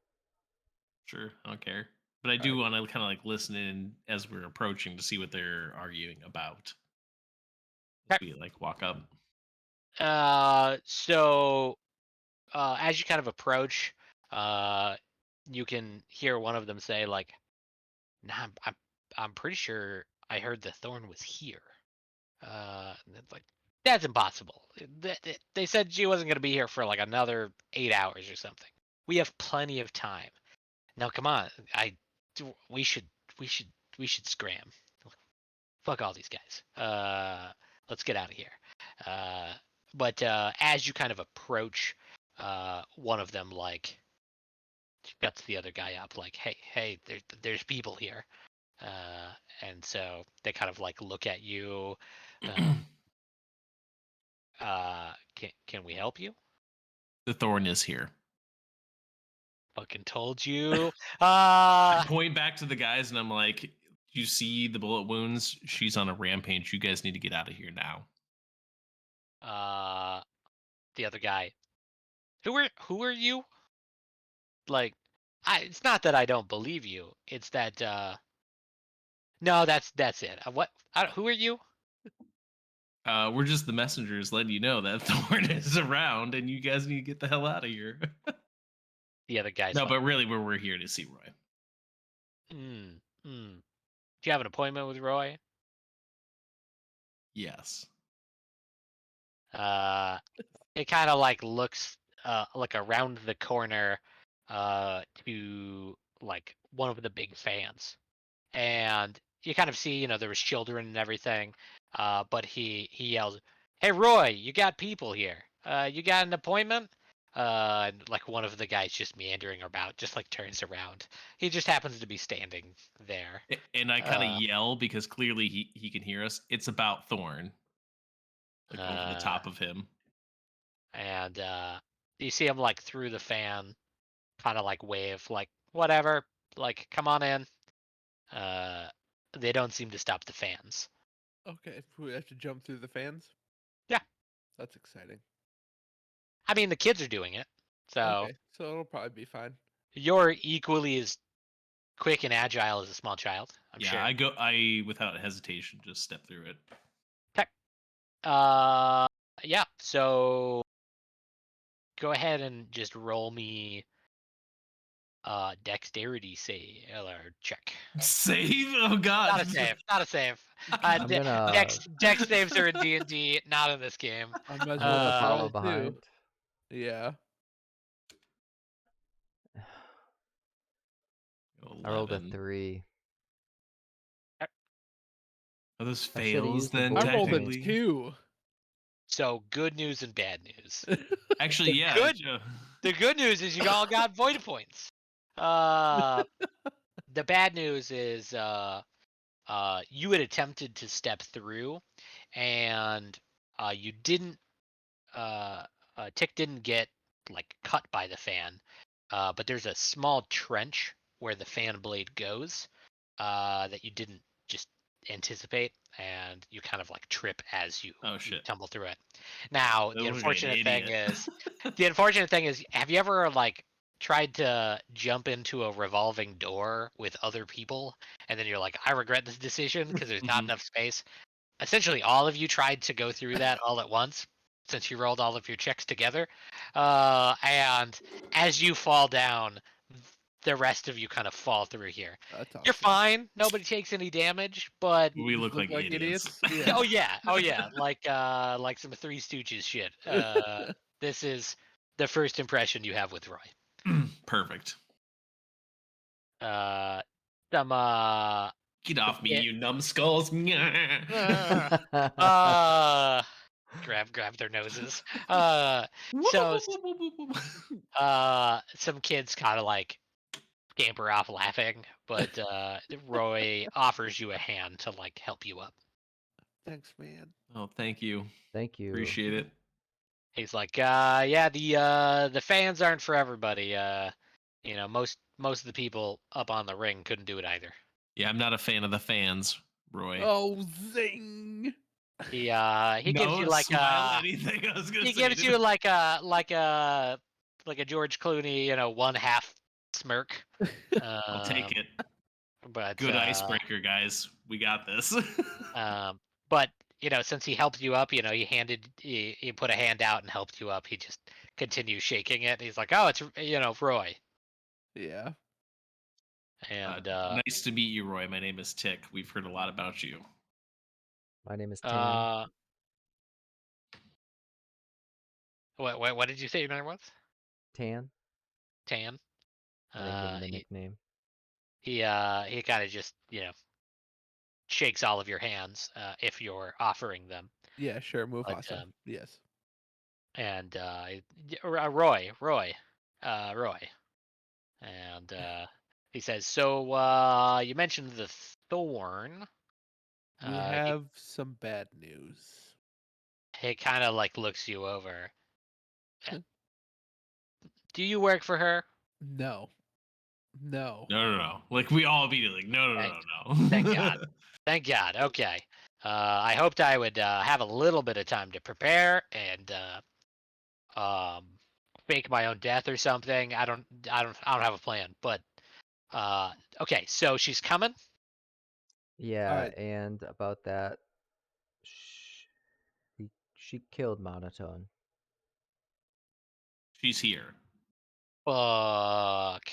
Sure, I don't care. But I do want to kind of like listen in as we're approaching to see what they're arguing about. As we like walk up. So as you kind of approach, you can hear one of them say like, "Nah, I'm pretty sure I heard the thorn was here." And it's like, that's impossible. They said she wasn't going to be here for like another 8 hours or something. We have plenty of time. Now, come on, we should scram. Fuck all these guys. Let's get out of here. But as you kind of approach, one of them like guts the other guy up, like, hey, there's people here. And so they kind of like look at you. Can we help you? The thorn is here. Fucking told you. I point back to the guys and I'm like, you see the bullet wounds? She's on a rampage. You guys need to get out of here now. The other guy. Who are you? Like, it's not that I don't believe you. It's that no, that's it. Who are you? We're just the messengers letting you know that thorn is around and you guys need to get the hell out of here. The other guy's No, like, but really we're here to see Roy. Do you have an appointment with Roy? Yes. It kind of like looks like around the corner to like one of the big fans, and you kind of see, there was children and everything, but he yells, "Hey Roy, you got people here. You got an appointment?" And like one of the guys just meandering about, just like turns around. He just happens to be standing there. And I kind of yell because clearly he can hear us. It's about Thorn. Like over the top of him. And you see him like through the fan, kind of like wave, like whatever, like come on in. They don't seem to stop the fans. Okay, we have to jump through the fans. Yeah. That's exciting. I mean, the kids are doing it, so Okay, so it'll probably be fine. you're equally as quick and agile as a small child. I'm Yeah, sure. I without hesitation just step through it. Yeah. So go ahead and just roll me dexterity save or check. Save? Oh god. Not a save. Not a save. I'm gonna Dex saves are in D&D, not in this game. I might as I'm well gonna follow roll too. behind. Yeah. I rolled a 11. 3. Are those I should've fails used the then? voice I rolled a Technically? 2. So good news and bad news. Actually, yeah. Good. The good news is you all got void points. The bad news is you had attempted to step through, and you didn't. Tick didn't get like cut by the fan, but there's a small trench where the fan blade goes that you didn't just anticipate, and you kind of like trip as you tumble through it. Now the unfortunate thing is, have you ever like tried to jump into a revolving door with other people, and then you're like, I regret this decision because there's not enough space? Essentially, all of you tried to go through that all at once, since you rolled all of your checks together, and as you fall down, the rest of you kind of fall through here. That's awesome. You're fine. Nobody takes any damage, but We look like idiots. Yeah. oh yeah, like some Three Stooges shit. This is the first impression you have with Roy. Perfect. Some Get off me, Yeah. you numbskulls. grab their noses. So some kids kind of like scamper off laughing, but Roy offers you a hand to like help you up. Thanks, man. Oh, thank you. Thank you. Appreciate it. He's like, yeah, the fans aren't for everybody. Most of the people up on the ring couldn't do it either. Yeah, I'm not a fan of the fans, Roy. Oh, zing! He gives No, you like smile anything. I was gonna he say. gives you like a George Clooney, one half smirk. I'll take it. But Good icebreaker, guys. We got this. But since he helped you up, he put a hand out and helped you up. He just continues shaking it. He's like, "Oh, it's Roy." Yeah. And nice to meet you, Roy. My name is Tick. We've heard a lot about you. My name is Tan. what did you say your name was? Tan. Tan. I didn't give him a nickname. He kind of just shakes all of your hands if you're offering them. Yeah, sure, Mufasa. Yes. And Roy, and he says, "So you mentioned the thorn. We have some bad news. He kind of like looks you over. Do you work for her?" No. No. Like we all immediately like, no. Thank God. Thank God. Okay. I hoped I would have a little bit of time to prepare and fake my own death or something. I don't have a plan, but okay. So she's coming. Yeah, Alright. and about that, she killed Monotone. She's here. Fuck.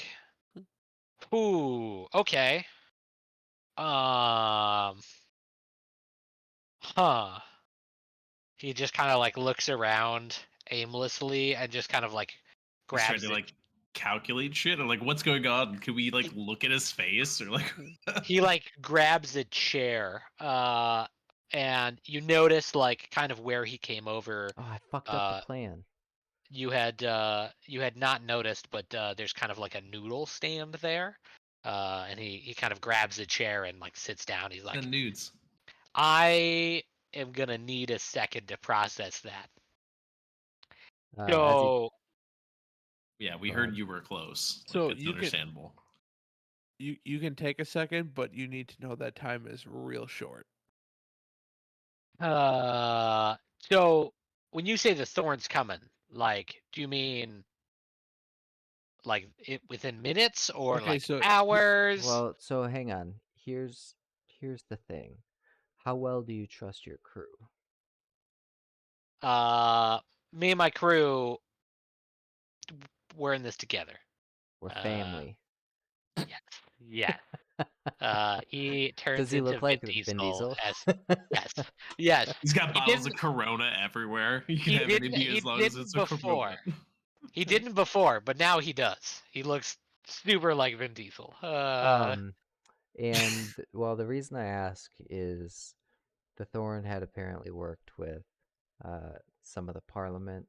Ooh. Okay. Huh. He just kind of like looks around aimlessly and just kind of like He's grabs trying to like calculate shit or like what's going on? Could we like look at his face or like he like grabs a chair and you notice like kind of where he came over. Oh, I fucked up the plan. You had not noticed, but there's kind of like a noodle stand there, and he kind of grabs a chair and like sits down. He's like, the nudes? I am gonna need a second to process that. As So Yeah, we Go heard ahead. you were close. So Like, it's you can- understandable. You can take a second, but you need to know that time is real short. so when you say the thorn's coming, like, do you mean like it within minutes or Okay, like so hours? Well, so hang on. Here's the thing. How well do you trust your crew? Me and my crew, we're in this together. We're family. Yes. He turns Does he into look like Vin Diesel as Yes. yes. He's got He bottles of didn't- Corona everywhere. You can he have didn't- any he as long as didn't it's a before. Corona. He didn't before, but now he does. He looks super like Vin Diesel. And well, the reason I ask is the Thorn had apparently worked with some of the Parliament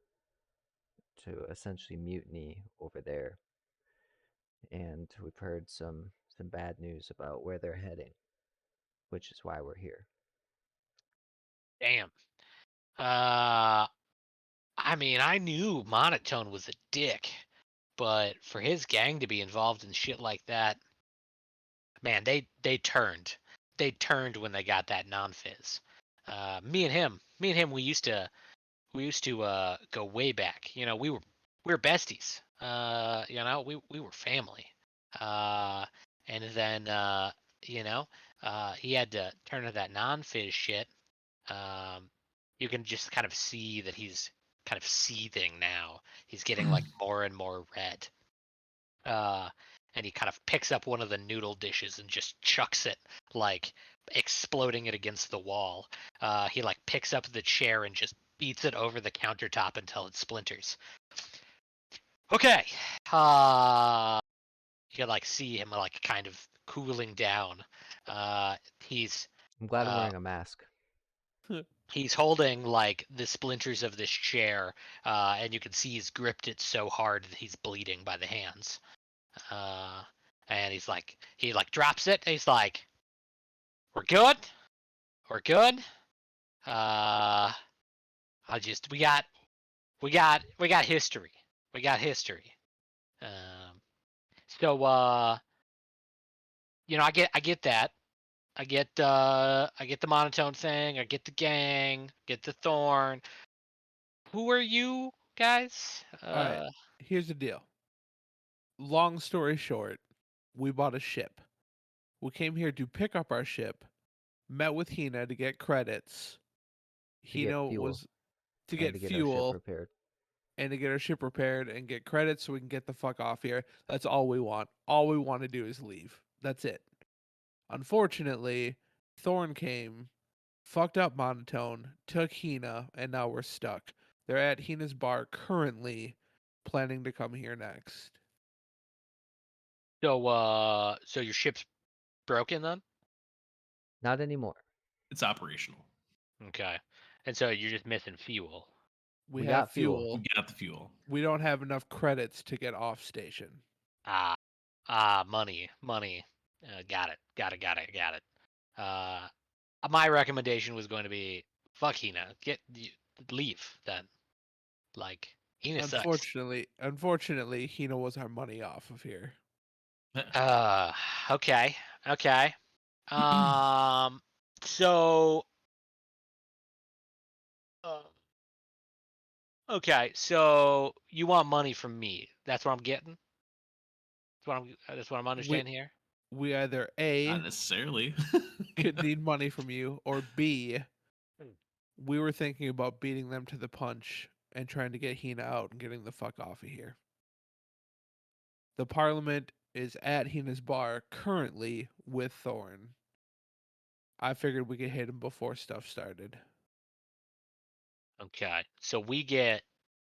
to essentially mutiny over there, and we've heard some bad news about where they're heading, which is why we're here. Damn. I mean, I knew Monotone was a dick, but for his gang to be involved in shit like that, man, they turned. They turned when they got that non-fizz. Me and him, we used to go way back. We were besties. We were family. And then he had to turn to that non-fizz shit. You can just kind of see that he's kind of seething now. He's getting like more and more red. And he kind of picks up one of the noodle dishes and just chucks it, like exploding it against the wall. He like picks up the chair and just beats it over the countertop until it splinters. Okay. You can like see him like kind of cooling down. He's I'm glad I'm uh, wearing a mask. he's holding like the splinters of this chair, and you can see he's gripped it so hard that he's bleeding by the hands. And he drops it. And he's like, "We're good. We're good. Uh, we got history. We got history. So I get that. I get the monotone thing. I get the gang. Get the thorn. Who are you guys? All right, here's the deal. Long story short, we bought a ship. We came here to pick up our ship, met with Hina to get credits. To get Hina fuel. was to And get to get our ship fuel repaired. and to get our ship repaired and get credits so we can get the fuck off here. That's all we want. All we want to do is leave. That's it. Unfortunately, Thorn came, fucked up Monotone, took Hina, and now we're stuck. They're at Hina's bar currently, planning to come here next. So your ship's broken then? Not anymore. It's operational. Okay. And so you're just missing fuel. We We have got fuel. fuel. You got the fuel. We don't have enough credits to get off station. Money. Got it. My recommendation was going to be fuck Hina. Leave then. Like Hina sucks. Unfortunately, Hina was our money off of here. Okay. So. Okay, so you want money from me? That's what I'm getting. That's what I'm understanding here. We either Not A necessarily. could need money from you, or B, we were thinking about beating them to the punch and trying to get Hina out and getting the fuck off of here. The Parliament is at Hina's bar currently with Thorn. I figured we could hit him before stuff started. Okay, so we get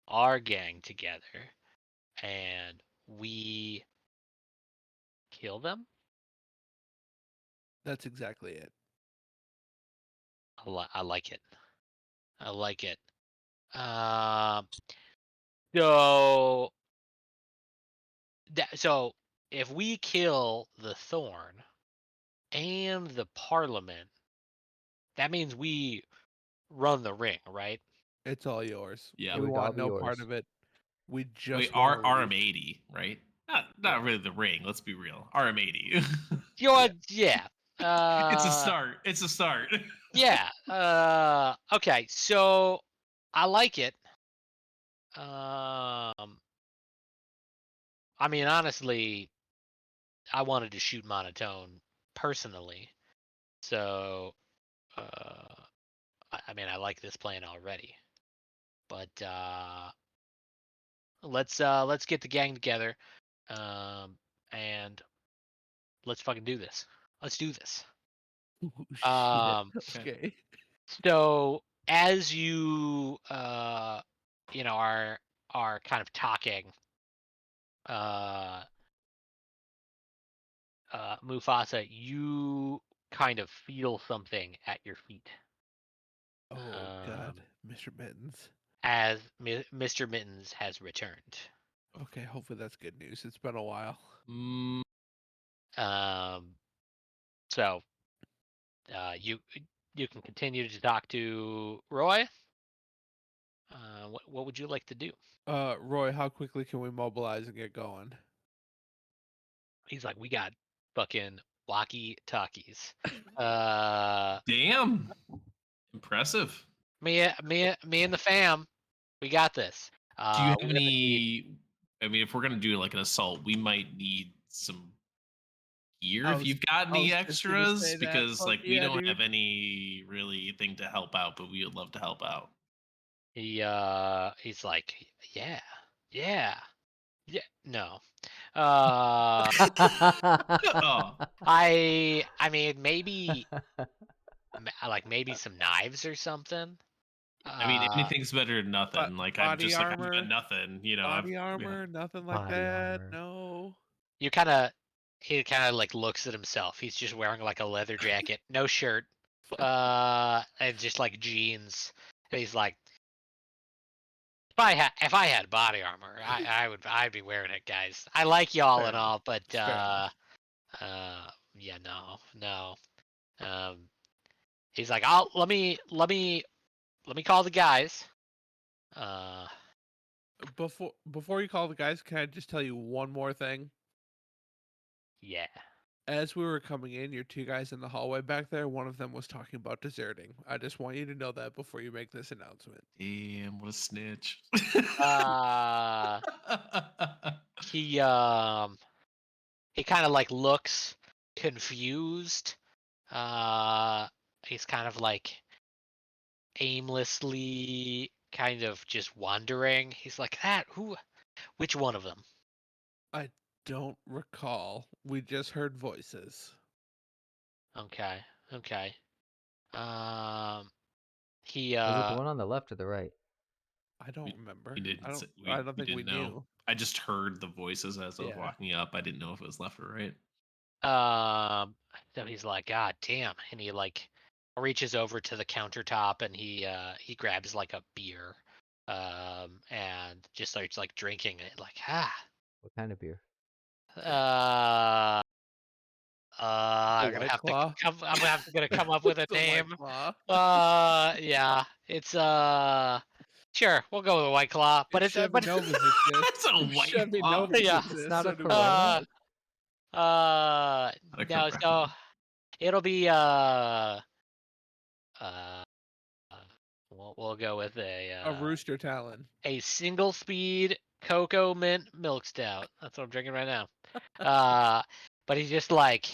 our gang together, and we kill them. That's exactly it. I like it. I like it. So so if we kill the Thorn and the Parliament, that means we run the ring, right? It's all yours. Yeah. We It would all want be no yours. part of it. We just Wait, want to leave. RM80, right? Not Yeah. really the ring. Let's be real. RM80. Yeah. It's a start. It's a start. Yeah. Okay. So I like it. I mean, honestly, I wanted to shoot Monotone personally, so I mean, I like this plan already. But let's get the gang together, and let's fucking do this. Let's do this. Ooh, shit. Okay. Okay. So as you are kind of talking, Mufasa, you kind of feel something at your feet Oh God, Mr. Mittens. as Mr. Mittens has returned. Okay, hopefully that's good news. It's been a while. Mm, So you can continue to talk to Roy. What would you like to do? Roy, how quickly can we mobilize and get going? He's like, we got fucking walkie talkies. damn. Impressive. Me and the fam, we got this. Do you have we're gonna need- any? I mean, if we're gonna do like an assault, we might need some gear. I If was- you've got I any was just gonna extras, say that. because Fuck like we yeah, don't dude. have any really thing to help out, but we would love to help out. He's like, yeah, no. Oh, I mean maybe maybe some knives or something. I mean, anything's better than nothing. Like I'm body just like I've armor? got nothing. You know, Body yeah. armor, nothing like Body that. armor. No. he kind of like looks at himself. He's just wearing like a leather jacket, no shirt, and just like jeans. And he's like, if I had body armor, I'd be wearing it, guys. I like y'all Fair and enough. all, but Fair enough. yeah, no. Um, he's like, let me call the guys. Before you call the guys, can I just tell you one more thing? Yeah. As we were coming in, your two guys in the hallway back there, one of them was talking about deserting. I just want you to know that before you make this announcement. Damn, what a snitch. He kind of like looks confused. He's kind of like aimlessly kind of just wandering. He's like, which one of them? I don't recall. We just heard voices. Okay. He Was it the one on the left or the right? I don't remember. We didn't. I don't We think we didn't know. knew. I just heard the voices as I was Yeah. walking up. I didn't know if it was left or right. So he's like, God damn, and he like reaches over to the countertop and he grabs like a beer, and just starts like drinking it, like What kind of beer? I'm gonna White have to Claw? I'm gonna have to come up with a The White name. Claw. Yeah, it's sure, we'll go with a White Claw, but If it's Chevy Novas exist. It's a If white Chevy claw. Novas Yeah. exists, It's not a so do Corona? uh Not a no, Corona. so it'll be uh we'll go with a Rooster Talon. a single speed cocoa mint milk stout. That's what I'm drinking right now. But he's just like,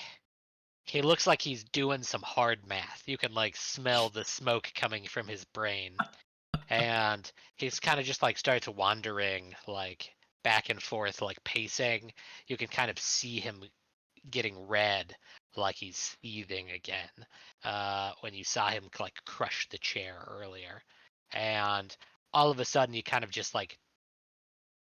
he looks like he's doing some hard math. You can like smell the smoke coming from his brain, and he's kind of just like starts wandering like back and forth, like pacing. You can kind of see him getting red, like he's seething again. When you saw him like crush the chair earlier, and all of a sudden you kind of just like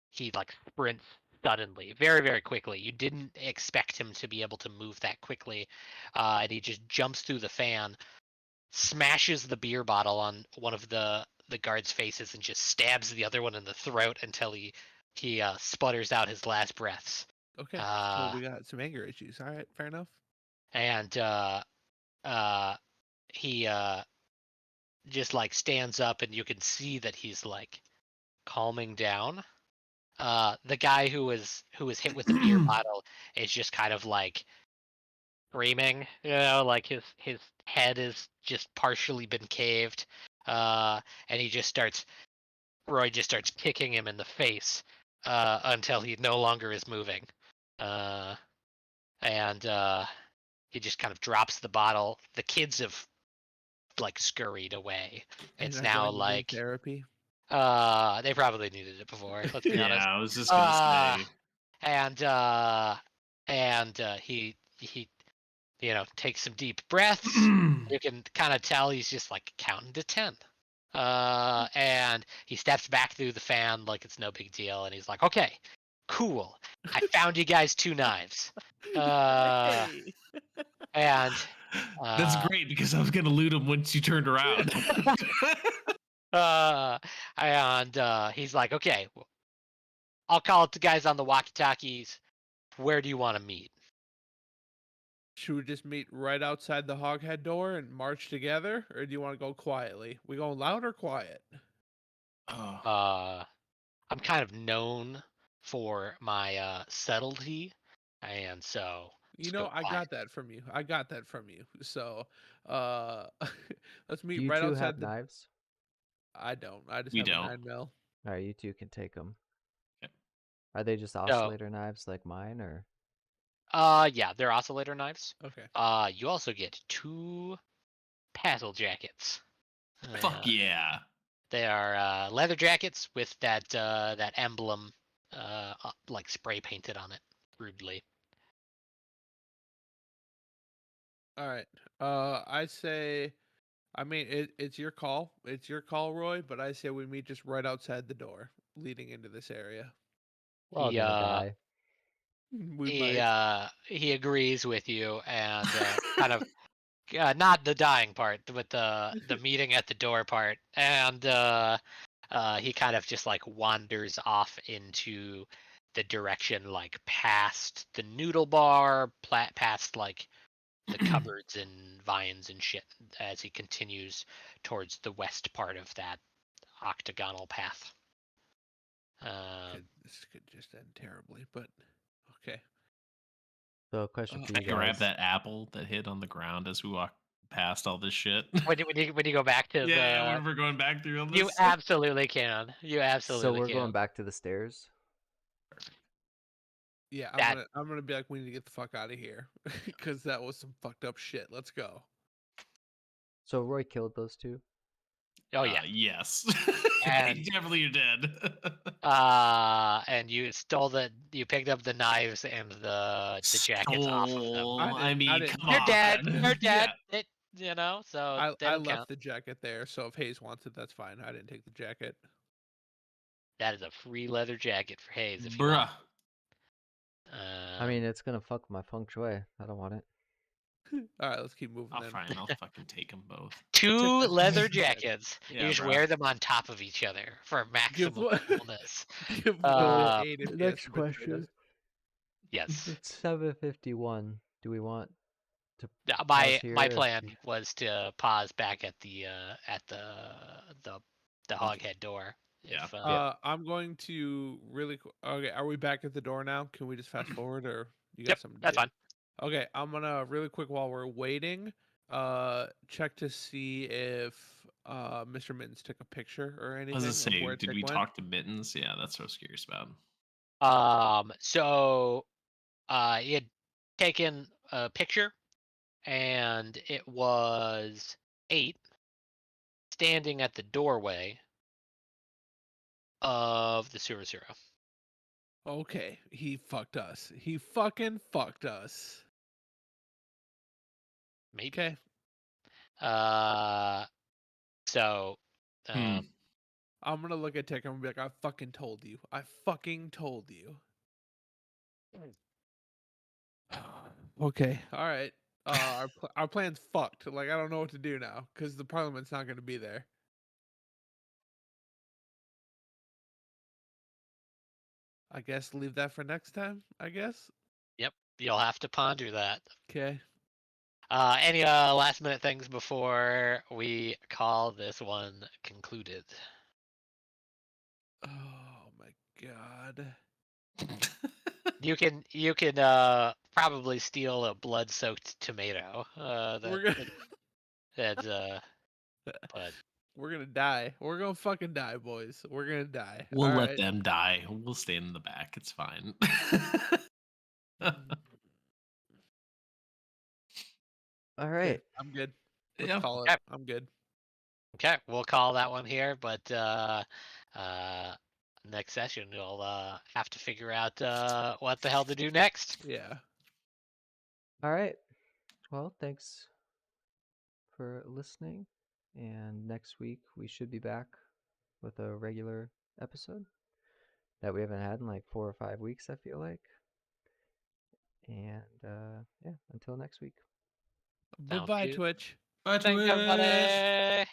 he like sprints suddenly, very very quickly. You didn't expect him to be able to move that quickly, and he just jumps through the fan, smashes the beer bottle on one of the guards' faces, and just stabs the other one in the throat until he sputters out his last breaths. Okay, so we got some anger issues. All right, fair enough. And he just like stands up, and you can see that he's like calming down. The guy who was hit with the beer bottle is just kind of like screaming, like his head is just partially been caved, and Roy just starts kicking him in the face until he no longer is moving, and he just kind of drops the bottle. The kids have like scurried away. And It's are now going to need like therapy. they probably needed it before. Let's be honest. Yeah, I was just gonna say. And he takes some deep breaths. You can kind of tell he's just like counting to 10. And he steps back through the fan like it's no big deal, and he's like, "Okay, cool. I found you guys 2 knives." Hey! And That's great because I was gonna loot him once you turned around. and he's like, "Okay, I'll call it the guys on the walkie-talkies. Where do you want to meet?" Should we just meet right outside the Hoghead door and march together, or do you want to go quietly? We going loud or quiet? Oh. I'm kind of known for my subtlety, and so You let's know, go I quiet. got that from you. So, let's meet Do you right two have outside the. knives? I don't. I just We have a don't. 9mm. All right, you two can take them. Okay. Are they just oscillator knives like mine, or? Yeah, they're oscillator knives. Okay. You also get 2 paddle jackets. Fuck yeah. They are leather jackets with that emblem like spray painted on it rudely. All right. I say I mean, it's your call. It's your call, Roy. But I say we meet just right outside the door, leading into this area. We're all He gonna die. We he might. he agrees with you and kind of not the dying part, but the meeting at the door part, and he kind of just like wanders off into the direction like past the noodle bar, past like the cupboards and vines and shit as he continues towards the west part of that octagonal path. This could just end terribly, but okay. So, a question for I you grab guys. that apple that hit on the ground as we walk past all this shit. When you go back to Yeah, when we're going back through all you this. absolutely can. You So absolutely we're can. going back to the stairs. Yeah, That- I'm gonna be like, we need to get the fuck out of here because that was some fucked up shit. Let's go. So Roy killed those two. Oh yeah. Yes. And- Definitely you're dead. And you picked up the knives and the jackets off of them. Stole. I I didn't- come They're on. dead. They're Yeah. dead. So I they don't left count. the jacket there, so if Hayes wants it, that's fine. I didn't take the jacket. That is a free leather jacket for Hayes if you Bruh. want. I mean, it's gonna fuck my feng shui. I don't want it. All right, let's keep moving Oh, then. fine. I'll fucking take them both. two the leather jacket. jackets. Yeah, you just bro. wear them on top of each other for maximum what- coolness. Give Uh, Will 8 if he has Next to betray question. us. Yes. It's 7:51. Do we want to? My here my if plan you- was to pause back at the hoghead door. Yeah. If, I'm going to really. Okay, are we back at the door now? Can we just fast forward, or you got Yep, something? to that's do? fine. Okay, I'm gonna really quick while we're waiting, check to see if Mr. Mittens took a picture or I anything. was gonna of say, where did Tick we went. talk to Mittens? Yeah, that's what I was curious about. So he had taken a picture, and it was 8 standing at the doorway of the Sewer Zero. Okay, he fucked us. He fucking fucked us. Maybe. Okay, So I'm gonna look at Tick and I'm gonna be like, I fucking told you. I fucking told you. Okay, all right. Our plan's fucked. Like, I don't know what to do now because the parliament's not gonna be there. I guess leave that for next time. I guess. yep, you'll have to ponder that. Okay. Any last minute things before we call this one concluded? Oh my god. You can probably steal a blood soaked tomato. We're gonna That's but we're gonna die. We're gonna fucking die, boys. We're gonna die. We'll All let right. them die. We'll stand in the back. It's fine. All Okay, right. I'm good. Let's Yeah. call it. Okay. I'm good. okay, we'll call that one here. But next session we'll have to figure out what the hell to do next. Yeah. All right. Well, thanks for listening. And next week we should be back with a regular episode that we haven't had in like 4 or 5 weeks, I feel like. And yeah, until next week. Sounds Bye-bye, good. Twitch. Bye, Thanks, Twitch. everybody.